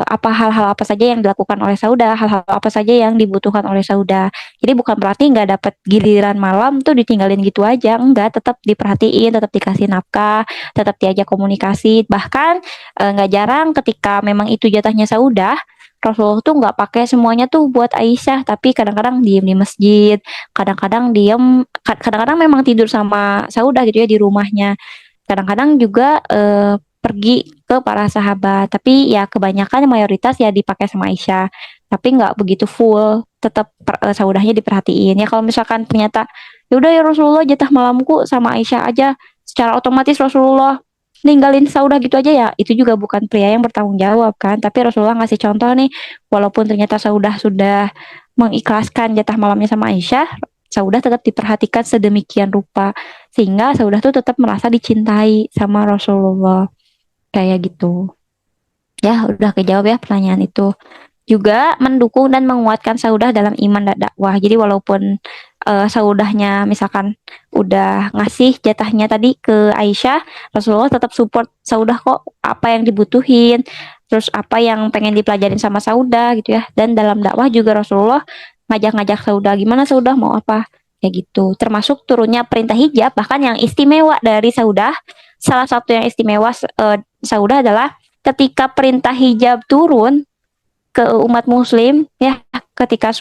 apa hal-hal apa saja yang dilakukan oleh Saudah, hal-hal apa saja yang dibutuhkan oleh Saudah. Jadi bukan berarti nggak dapat giliran malam tuh ditinggalin gitu aja, enggak, tetap diperhatiin, tetap dikasih nafkah, tetap diajak komunikasi. Bahkan nggak jarang ketika memang itu jatahnya Saudah, Rasulullah tuh nggak pakai semuanya tuh buat Aisyah, tapi kadang-kadang diem di masjid, kadang-kadang diem, kadang-kadang memang tidur sama Saudah gitu ya di rumahnya. Kadang-kadang juga pergi ke para sahabat, tapi ya kebanyakan mayoritas ya dipakai sama Aisyah. Tapi nggak begitu full, tetap Saudahnya diperhatiin. Ya kalau misalkan ternyata ya udah ya Rasulullah jatah malamku sama Aisyah aja, secara otomatis Rasulullah ninggalin Saudah gitu aja, ya itu juga bukan pria yang bertanggung jawab kan. Tapi Rasulullah ngasih contoh nih, walaupun ternyata Saudah sudah mengikhlaskan jatah malamnya sama Aisyah, Saudah tetap diperhatikan sedemikian rupa sehingga Saudah tuh tetap merasa dicintai sama Rasulullah kayak gitu. Ya, udah kejawab ya pertanyaan itu. Juga mendukung dan menguatkan Saudah dalam iman dan dakwah. Jadi walaupun Saudahnya misalkan udah ngasih jatahnya tadi ke Aisyah, Rasulullah tetap support Saudah kok, apa yang dibutuhin, terus apa yang pengen dipelajarin sama Saudah gitu ya. Dan dalam dakwah juga Rasulullah ngajak-ngajak Saudah, gimana Saudah mau apa, kayak gitu. Termasuk turunnya perintah hijab, bahkan yang istimewa dari Saudah, salah satu yang istimewa Saudah adalah ketika perintah hijab turun ke umat muslim ya, ketika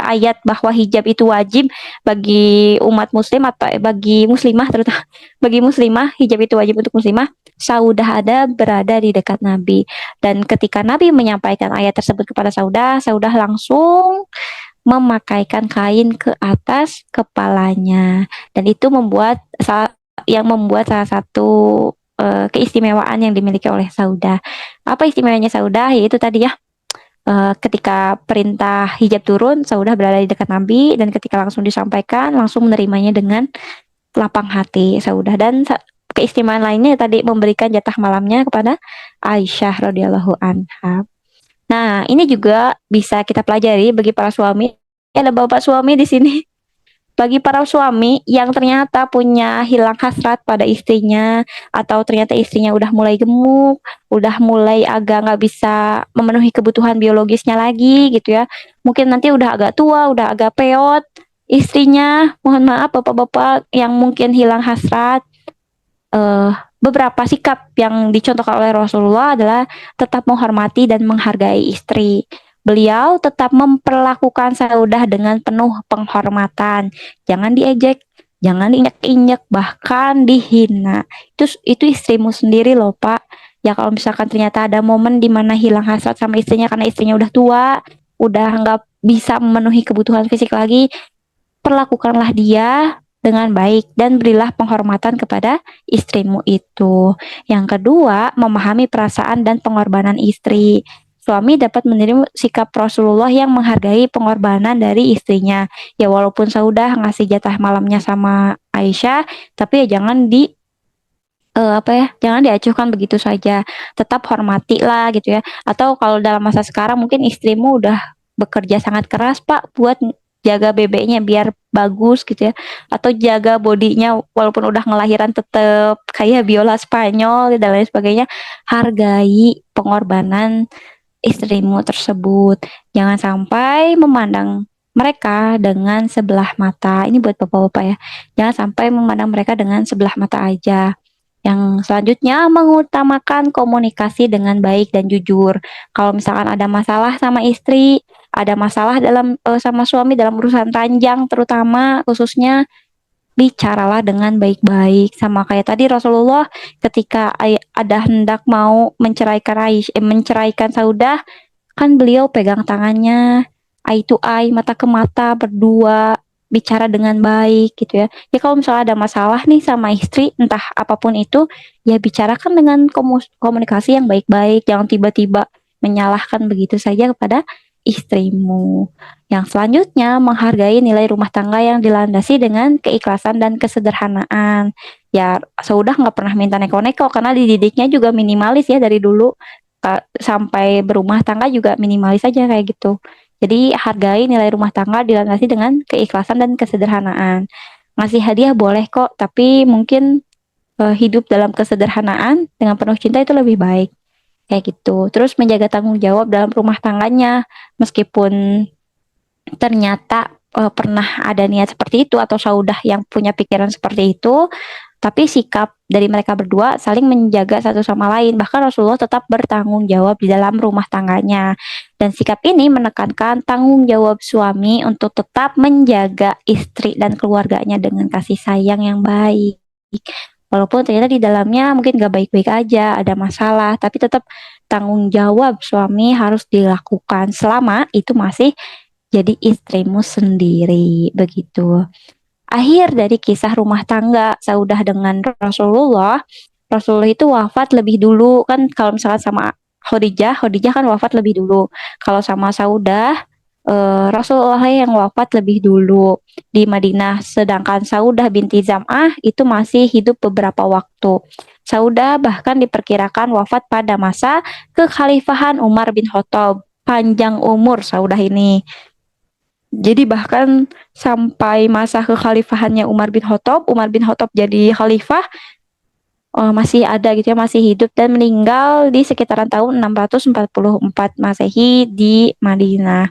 ayat bahwa hijab itu wajib bagi umat muslim atau bagi muslimah, terutama bagi muslimah hijab itu wajib untuk muslimah, Saudah ada berada di dekat Nabi, dan ketika Nabi menyampaikan ayat tersebut kepada Saudah, Saudah langsung memakaikan kain ke atas kepalanya, dan itu membuat salah satu keistimewaan yang dimiliki oleh Saudah. Apa istimewanya Saudah? Yaitu tadi ya, ketika perintah hijab turun, Saudah berada di dekat Nabi, dan ketika langsung disampaikan, langsung menerimanya dengan lapang hati Saudah. Dan keistimewaan lainnya tadi memberikan jatah malamnya kepada Aisyah radhiyallahu anha. Nah, ini juga bisa kita pelajari bagi para suami. Ada bapak suami di sini. Bagi para suami yang ternyata punya hilang hasrat pada istrinya, atau ternyata istrinya udah mulai gemuk, udah mulai agak nggak bisa memenuhi kebutuhan biologisnya lagi gitu ya. Mungkin nanti udah agak tua, udah agak peot istrinya. Mohon maaf bapak-bapak yang mungkin hilang hasrat. Beberapa sikap yang dicontohkan oleh Rasulullah adalah tetap menghormati dan menghargai istri. Beliau tetap memperlakukan Saudah dengan penuh penghormatan. Jangan diejek, jangan diinjak-injak, bahkan dihina. Itu istrimu sendiri loh, Pak. Ya kalau misalkan ternyata ada momen di mana hilang hasrat sama istrinya karena istrinya udah tua, udah nggak bisa memenuhi kebutuhan fisik lagi, perlakukanlah dia dengan baik dan berilah penghormatan kepada istrimu itu. Yang kedua, memahami perasaan dan pengorbanan istri. Suami dapat menerima sikap Rasulullah yang menghargai pengorbanan dari istrinya. Ya walaupun Saudah ngasih jatah malamnya sama Aisyah, tapi ya jangan jangan diacuhkan begitu saja. Tetap hormati lah gitu ya. Atau kalau dalam masa sekarang mungkin istrimu udah bekerja sangat keras Pak buat jaga bebeknya biar bagus gitu ya, atau jaga bodinya walaupun udah ngelahiran tetap kayak biola Spanyol dan lain sebagainya. Hargai pengorbanan istrimu tersebut. Jangan sampai memandang mereka dengan sebelah mata. Ini buat bapak-bapak ya. Jangan sampai memandang mereka dengan sebelah mata aja. Yang selanjutnya, mengutamakan komunikasi dengan baik dan jujur. Kalau misalkan ada masalah sama istri, ada masalah sama suami dalam urusan ranjang, terutama khususnya, bicaralah dengan baik-baik. Sama kayak tadi Rasulullah ketika ada hendak mau menceraikan Saudah, kan beliau pegang tangannya, eye to eye, mata ke mata, berdua bicara dengan baik gitu ya. Ya kalau misalnya ada masalah nih sama istri, entah apapun itu, ya bicarakan dengan komunikasi yang baik-baik, jangan tiba-tiba menyalahkan begitu saja kepada istrimu. Yang selanjutnya, menghargai nilai rumah tangga yang dilandasi dengan keikhlasan dan kesederhanaan. Ya, Saudah nggak pernah minta neko-neko karena dididiknya juga minimalis ya dari dulu sampai berumah tangga juga minimalis aja kayak gitu. Jadi hargai nilai rumah tangga dilandasi dengan keikhlasan dan kesederhanaan. Ngasih hadiah boleh kok, tapi mungkin hidup dalam kesederhanaan dengan penuh cinta itu lebih baik. Kayak gitu. Terus menjaga tanggung jawab dalam rumah tangganya, meskipun ternyata pernah ada niat seperti itu atau Saudah yang punya pikiran seperti itu, tapi sikap dari mereka berdua saling menjaga satu sama lain. Bahkan Rasulullah tetap bertanggung jawab di dalam rumah tangganya. Dan sikap ini menekankan tanggung jawab suami untuk tetap menjaga istri dan keluarganya dengan kasih sayang yang baik. Walaupun ternyata di dalamnya mungkin gak baik-baik aja, ada masalah, tapi tetap tanggung jawab suami harus dilakukan selama itu masih jadi istrimu sendiri, begitu. Akhir dari kisah rumah tangga Saudah dengan Rasulullah, Rasulullah itu wafat lebih dulu kan. Kalau misalkan sama Khadijah kan wafat lebih dulu. Kalau sama Saudah, Rasulullah yang wafat lebih dulu di Madinah. Sedangkan Saudah binti Zam'ah itu masih hidup beberapa waktu. Saudah bahkan diperkirakan wafat pada masa kekhalifahan Umar bin Khattab. Panjang umur Saudah ini. Jadi bahkan sampai masa kekhalifahannya Umar bin Khattab jadi khalifah, masih ada gitu ya, masih hidup dan meninggal di sekitaran tahun 644 Masehi di Madinah.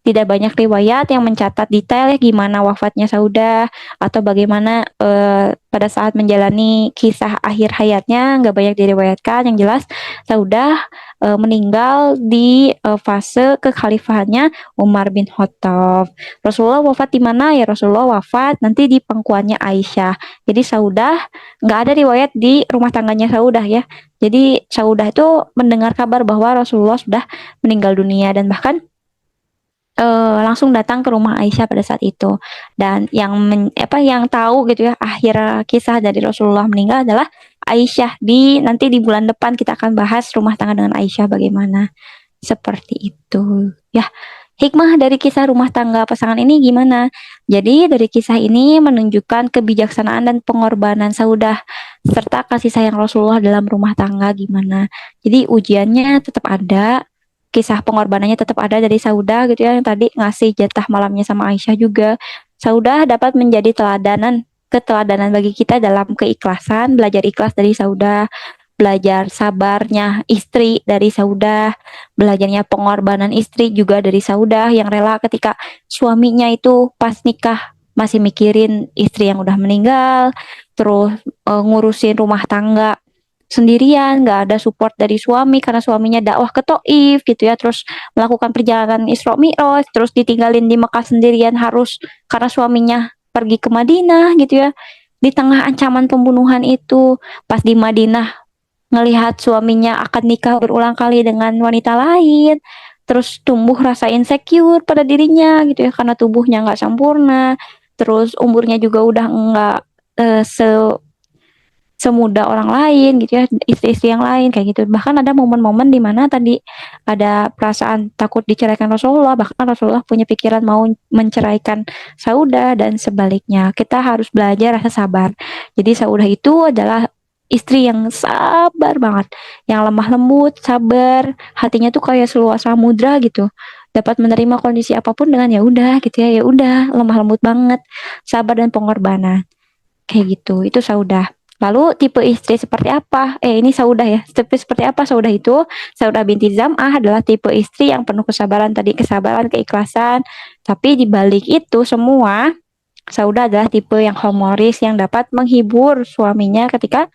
Tidak banyak riwayat yang mencatat detail ya gimana wafatnya Saudah atau bagaimana pada saat menjalani kisah akhir hayatnya, nggak banyak diriwayatkan. Yang jelas Saudah meninggal di fase kekhalifahannya Umar bin Khattab. Rasulullah wafat di mana ya? Rasulullah wafat nanti di pangkuannya Aisyah. Jadi Saudah nggak ada riwayat di rumah tangganya Saudah ya. Jadi Saudah itu mendengar kabar bahwa Rasulullah sudah meninggal dunia dan bahkan langsung datang ke rumah Aisyah pada saat itu. Dan yang tahu gitu ya akhir kisah dari Rasulullah meninggal adalah Aisyah. Nanti di bulan depan kita akan bahas rumah tangga dengan Aisyah bagaimana. Seperti itu. Ya, hikmah dari kisah rumah tangga pasangan ini gimana? Jadi dari kisah ini menunjukkan kebijaksanaan dan pengorbanan Saudah serta kasih sayang Rasulullah dalam rumah tangga gimana. Jadi ujiannya tetap ada, kisah pengorbanannya tetap ada dari Saudah gitu ya, yang tadi ngasih jatah malamnya sama Aisyah juga. Saudah dapat menjadi keteladanan bagi kita dalam keikhlasan, belajar ikhlas dari Saudah, belajar sabarnya istri dari Saudah, belajarnya pengorbanan istri juga dari Saudah yang rela ketika suaminya itu pas nikah masih mikirin istri yang udah meninggal, terus ngurusin rumah tangga sendirian, nggak ada support dari suami karena suaminya dakwah ke Taif gitu ya, terus melakukan perjalanan Isra Mi'raj, terus ditinggalin di Mekah sendirian harus karena suaminya pergi ke Madinah gitu ya. Di tengah ancaman pembunuhan itu, pas di Madinah ngelihat suaminya akan nikah berulang kali dengan wanita lain, terus tumbuh rasa insecure pada dirinya gitu ya karena tubuhnya nggak sempurna, terus umurnya juga udah nggak semudah orang lain gitu ya, istri-istri yang lain kayak gitu. Bahkan ada momen-momen di mana tadi ada perasaan takut diceraikan Rasulullah, bahkan Rasulullah punya pikiran mau menceraikan Saudah dan sebaliknya. Kita harus belajar rasa sabar. Jadi Saudah itu adalah istri yang sabar banget, yang lemah lembut, sabar, hatinya tuh kayak seluas samudra gitu. Dapat menerima kondisi apapun dengan ya udah gitu ya, ya udah lemah lembut banget, sabar dan pengorbanan. Kayak gitu, itu Saudah. Lalu tipe istri seperti apa? Ini Saudah ya. Tipe seperti apa Saudah itu? Saudah binti Zam'ah adalah tipe istri yang penuh kesabaran tadi, kesabaran, keikhlasan. Tapi di balik itu semua, Saudah adalah tipe yang humoris yang dapat menghibur suaminya ketika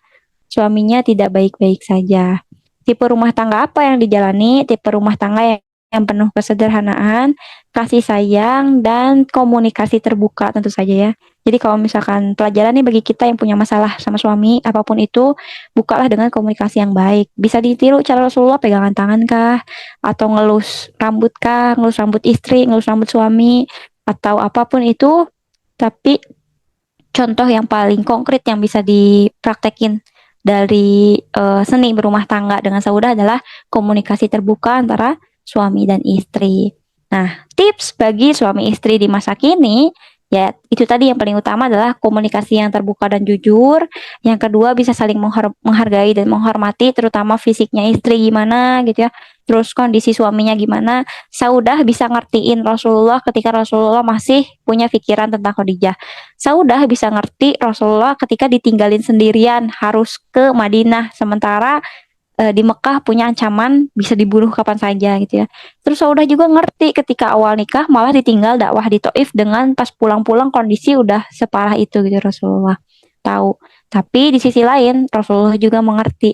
suaminya tidak baik-baik saja. Tipe rumah tangga apa yang dijalani? Tipe rumah tangga yang penuh kesederhanaan, kasih sayang, dan komunikasi terbuka tentu saja ya. Jadi kalau misalkan pelajaran nih bagi kita yang punya masalah sama suami, apapun itu, bukalah dengan komunikasi yang baik. Bisa ditiru cara Rasulullah, pegangan tangan kah? Atau ngelus rambut kah? Ngelus rambut istri, ngelus rambut suami, atau apapun itu. Tapi contoh yang paling konkret yang bisa dipraktekin dari seni berumah tangga dengan Saudah adalah komunikasi terbuka antara suami dan istri. Nah, tips bagi suami istri di masa kini, ya itu tadi yang paling utama adalah komunikasi yang terbuka dan jujur. Yang kedua bisa saling menghargai dan menghormati, terutama fisiknya istri gimana gitu ya. Terus kondisi suaminya gimana. Saudah bisa ngertiin Rasulullah ketika Rasulullah masih punya pikiran tentang Khadijah. Saudah bisa ngerti Rasulullah ketika ditinggalin sendirian harus ke Madinah. Sementara di Mekah punya ancaman bisa dibunuh kapan saja gitu ya. Terus Saudah juga ngerti ketika awal nikah malah ditinggal dakwah di Taif dengan pas pulang-pulang kondisi udah separah itu gitu Rasulullah tahu. Tapi di sisi lain Rasulullah juga mengerti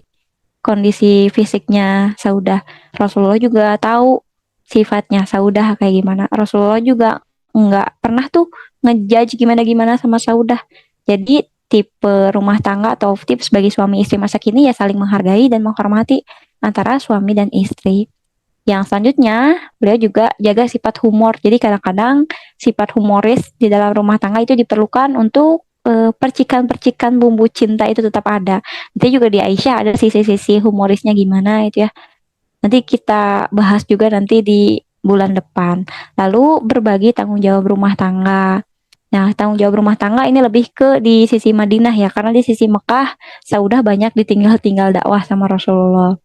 kondisi fisiknya Saudah. Rasulullah juga tahu sifatnya Saudah kayak gimana. Rasulullah juga nggak pernah tuh ngejudge gimana-gimana sama Saudah. Jadi tipe rumah tangga atau tips bagi suami istri masa kini ya saling menghargai dan menghormati antara suami dan istri. Yang selanjutnya, beliau juga jaga sifat humor. Jadi kadang-kadang sifat humoris di dalam rumah tangga itu diperlukan untuk percikan-percikan bumbu cinta itu tetap ada. Nanti juga di Aisyah ada sisi-sisi humorisnya gimana itu ya. Nanti kita bahas juga nanti di bulan depan. Lalu berbagi tanggung jawab rumah tangga. Nah, tanggung jawab rumah tangga ini lebih ke di sisi Madinah ya, karena di sisi Mekah, Saudah banyak ditinggal-tinggal dakwah sama Rasulullah.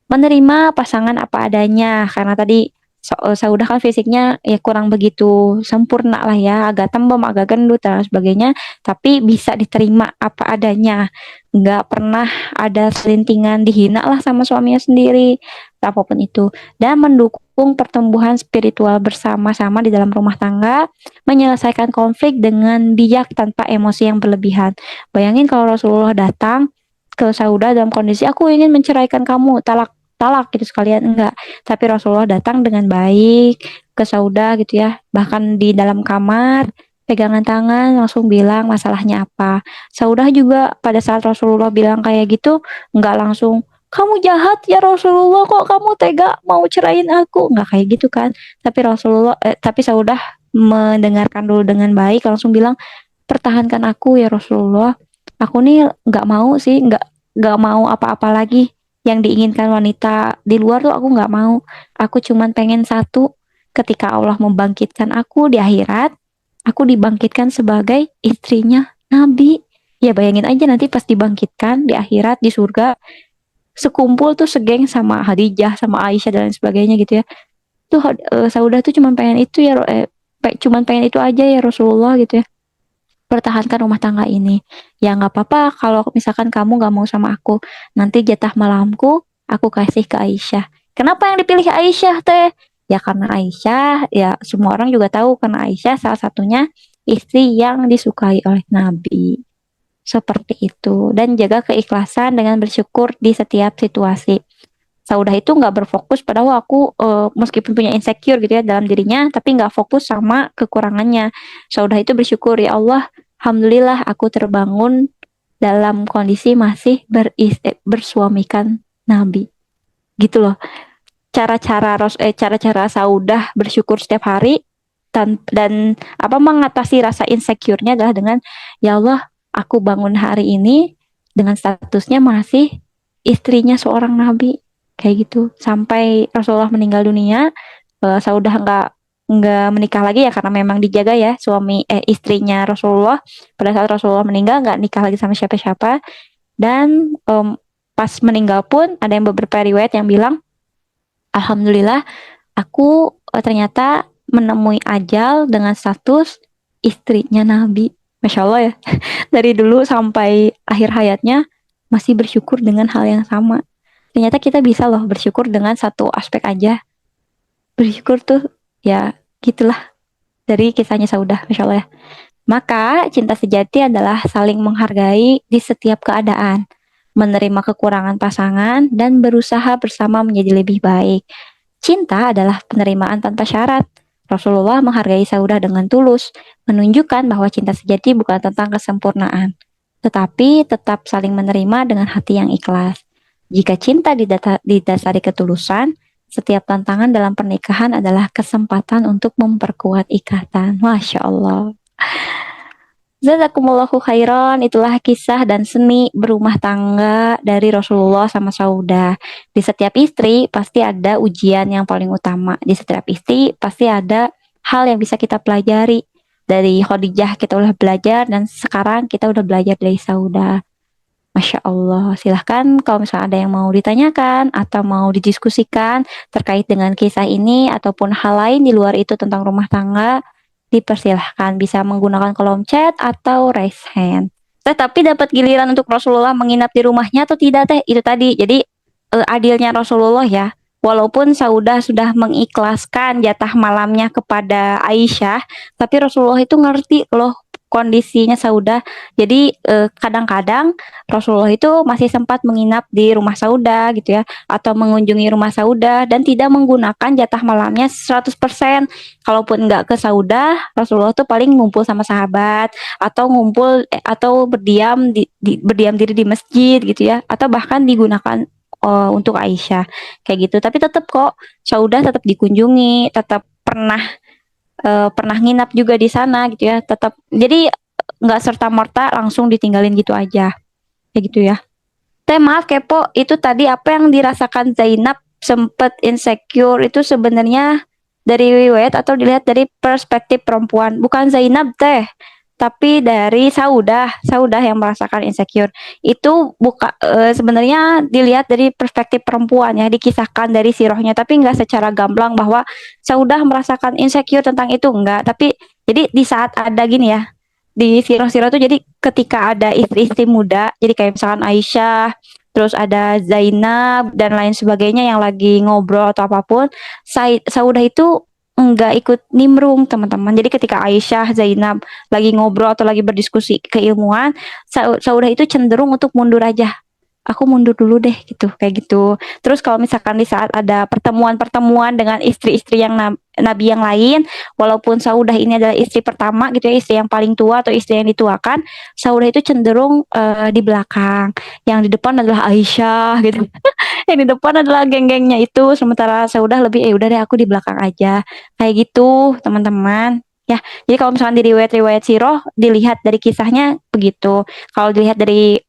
Menerima pasangan apa adanya, karena tadi Saudah kan fisiknya ya kurang begitu sempurna lah ya, agak tembem, agak gendut dan sebagainya, tapi bisa diterima apa adanya, nggak pernah ada selintingan dihina lah sama suaminya sendiri, apapun itu, dan mendukung pertumbuhan spiritual bersama-sama di dalam rumah tangga, menyelesaikan konflik dengan bijak tanpa emosi yang berlebihan. Bayangin kalau Rasulullah datang ke Saudah dalam kondisi aku ingin menceraikan kamu, talak talak gitu sekalian, enggak, tapi Rasulullah datang dengan baik ke Saudah gitu ya, bahkan di dalam kamar pegangan tangan langsung bilang masalahnya apa. Saudah juga pada saat Rasulullah bilang kayak gitu enggak langsung kamu jahat ya Rasulullah, kok kamu tega mau cerain aku, enggak kayak gitu kan, tapi tapi Saudah mendengarkan dulu dengan baik langsung bilang pertahankan aku ya Rasulullah, aku nih nggak mau sih, nggak mau apa-apa lagi yang diinginkan wanita di luar tuh aku nggak mau. Aku cuman pengen satu, ketika Allah membangkitkan aku di akhirat, aku dibangkitkan sebagai istrinya Nabi. Ya bayangin aja nanti pas dibangkitkan di akhirat di surga, sekumpul tuh segeng sama Khadijah, sama Aisyah dan lain sebagainya gitu ya. Tuh Saudah tuh cuman pengen itu ya, cuman pengen itu aja ya Rasulullah gitu ya, pertahankan rumah tangga ini. Ya nggak apa-apa kalau misalkan kamu nggak mau sama aku. Nanti jatah malamku aku kasih ke Aisyah. Kenapa yang dipilih Aisyah teh? Ya karena Aisyah, ya semua orang juga tahu karena Aisyah salah satunya istri yang disukai oleh Nabi. Seperti itu. Dan jaga keikhlasan dengan bersyukur di setiap situasi. Saudah itu nggak berfokus pada aku meskipun punya insecure gitu ya dalam dirinya, tapi nggak fokus sama kekurangannya. Saudah itu bersyukur ya Allah, alhamdulillah aku terbangun dalam kondisi masih bersuamikan Nabi. Gitu loh. Cara-cara Saudah bersyukur setiap hari dan apa mengatasi rasa insecure-nya adalah dengan ya Allah, aku bangun hari ini dengan statusnya masih istrinya seorang nabi kayak gitu sampai Rasulullah meninggal dunia. Saudah nggak menikah lagi ya karena memang dijaga ya istrinya Rasulullah. Pada saat Rasulullah meninggal nggak nikah lagi sama siapa-siapa, dan pas meninggal pun ada yang beberapa riwayat yang bilang alhamdulillah aku ternyata menemui ajal dengan status istrinya Nabi. Masya Allah ya. Dari dulu sampai akhir hayatnya masih bersyukur dengan hal yang sama. Ternyata kita bisa loh bersyukur dengan satu aspek aja. Bersyukur tuh ya gitulah dari kisahnya Saudah, Masya Allah ya. Maka cinta sejati adalah saling menghargai di setiap keadaan, menerima kekurangan pasangan, dan berusaha bersama menjadi lebih baik. Cinta adalah penerimaan tanpa syarat. Rasulullah menghargai Saudah dengan tulus, menunjukkan bahwa cinta sejati bukan tentang kesempurnaan, tetapi tetap saling menerima dengan hati yang ikhlas. Jika cinta didasari ketulusan, setiap tantangan dalam pernikahan adalah kesempatan untuk memperkuat ikatan. Masya Allah. Jazakumullahu khairan, itulah kisah dan seni berumah tangga dari Rasulullah sama Saudah. Di setiap istri pasti ada ujian yang paling utama. Di setiap istri pasti ada hal yang bisa kita pelajari. Dari Khadijah kita udah belajar dan sekarang kita udah belajar dari Saudah. Masya Allah, silahkan kalau misalnya ada yang mau ditanyakan atau mau didiskusikan terkait dengan kisah ini ataupun hal lain di luar itu tentang rumah tangga, dipersilahkan bisa menggunakan kolom chat atau raise hand. Tapi dapat giliran untuk Rasulullah menginap di rumahnya atau tidak teh? Itu tadi. Jadi adilnya Rasulullah ya. Walaupun Saudah sudah mengikhlaskan jatah malamnya kepada Aisyah, tapi Rasulullah itu ngerti loh kondisinya Saudah. Jadi kadang-kadang Rasulullah itu masih sempat menginap di rumah Saudah gitu ya, atau mengunjungi rumah Saudah dan tidak menggunakan jatah malamnya 100%. Kalaupun nggak ke Saudah, Rasulullah tuh paling ngumpul sama sahabat atau ngumpul atau berdiam diri di masjid gitu ya, atau bahkan digunakan untuk Aisyah kayak gitu. Tapi tetap kok Saudah tetap dikunjungi, tetap pernah nginap juga di sana gitu ya. Tetap jadi nggak serta merta langsung ditinggalin gitu aja kayak gitu ya. Maaf kepo, itu tadi apa yang dirasakan Zainab sempet insecure itu sebenarnya dari riwayat atau dilihat dari perspektif perempuan? Bukan Zainab teh, tapi dari Saudah yang merasakan insecure. Itu sebenarnya dilihat dari perspektif perempuan ya, dikisahkan dari sirohnya, tapi nggak secara gamblang bahwa Saudah merasakan insecure tentang itu enggak. Tapi jadi di saat ada gini ya, di siroh-siroh tuh jadi ketika ada istri-istri muda, jadi kayak misalkan Aisyah, terus ada Zainab dan lain sebagainya yang lagi ngobrol atau apapun, Saudah itu enggak ikut nimbrung teman-teman. Jadi ketika Aisyah, Zainab lagi ngobrol atau lagi berdiskusi keilmuan, Saudah itu cenderung untuk mundur aja. Aku mundur dulu deh gitu, kayak gitu. Terus kalau misalkan di saat ada pertemuan-pertemuan dengan istri-istri yang nabi yang lain, walaupun Saudah ini adalah istri pertama gitu ya, istri yang paling tua atau istri yang dituakan, Saudah itu cenderung di belakang. Yang di depan adalah Aisyah gitu. Yang di depan adalah geng-gengnya itu, sementara Saudah lebih udah deh aku di belakang aja. Kayak gitu, teman-teman. Ya, jadi kalau misalnya di riwayat-riwayat siroh dilihat dari kisahnya begitu. Kalau dilihat dari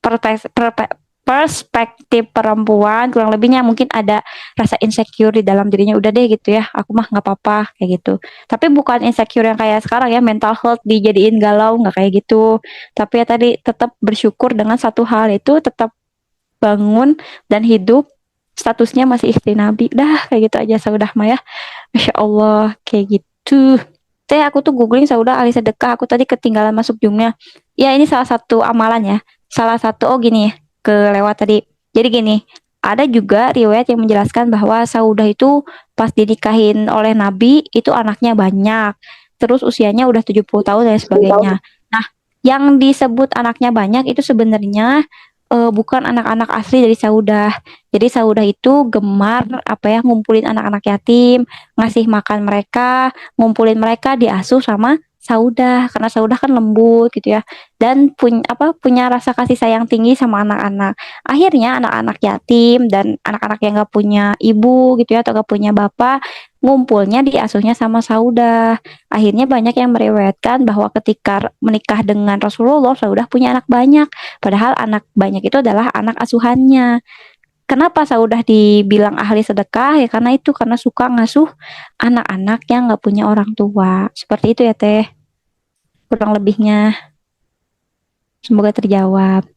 perspektif perempuan kurang lebihnya mungkin ada rasa insecure di dalam dirinya, udah deh gitu ya, aku mah nggak apa-apa kayak gitu. Tapi bukan insecure yang kayak sekarang ya, mental health dijadiin galau, nggak kayak gitu. Tapi ya tadi tetap bersyukur dengan satu hal, itu tetap bangun dan hidup, statusnya masih istri Nabi, dah kayak gitu aja Saudah mah ya. Masya Allah kayak gitu. Aku tuh googling Saudah ahli sedekah, aku tadi ketinggalan masuk jumnya. Ya ini salah satu amalan ya, salah satu, oh gini ya, kelewat tadi. Jadi gini, ada juga riwayat yang menjelaskan bahwa Saudah itu pas dinikahin oleh Nabi itu anaknya banyak. Terus usianya udah 70 tahun dan sebagainya. Nah, yang disebut anaknya banyak itu sebenarnya bukan anak-anak asli dari Saudah. Jadi Saudah itu gemar apa ya, ngumpulin anak-anak yatim, ngasih makan mereka, ngumpulin mereka diasuh sama Saudah karena Saudah kan lembut gitu ya, dan punya rasa kasih sayang tinggi sama anak-anak. Akhirnya anak-anak yatim dan anak-anak yang gak punya ibu gitu ya atau gak punya bapak ngumpulnya diasuhnya sama Saudah. Akhirnya banyak yang meriwayatkan bahwa ketika menikah dengan Rasulullah, Saudah punya anak banyak, padahal anak banyak itu adalah anak asuhannya. Kenapa Saudah dibilang ahli sedekah? Ya karena itu, karena suka ngasuh anak-anak yang nggak punya orang tua. Seperti itu ya Teh. Kurang lebihnya. Semoga terjawab.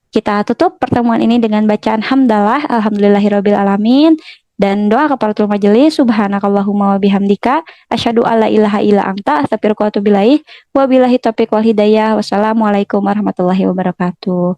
Kita tutup pertemuan ini dengan bacaan hamdalah, alhamdulillahirabbil alamin, dan doa kafaratul majelis, subhanakallahumma wa bihamdika, asyhadu alla ilaha illa anta, astaghfiruka wa atubu ilaik. Wabillahi taufiq wal hidayah. Wassalamualaikum warahmatullahi wabarakatuh.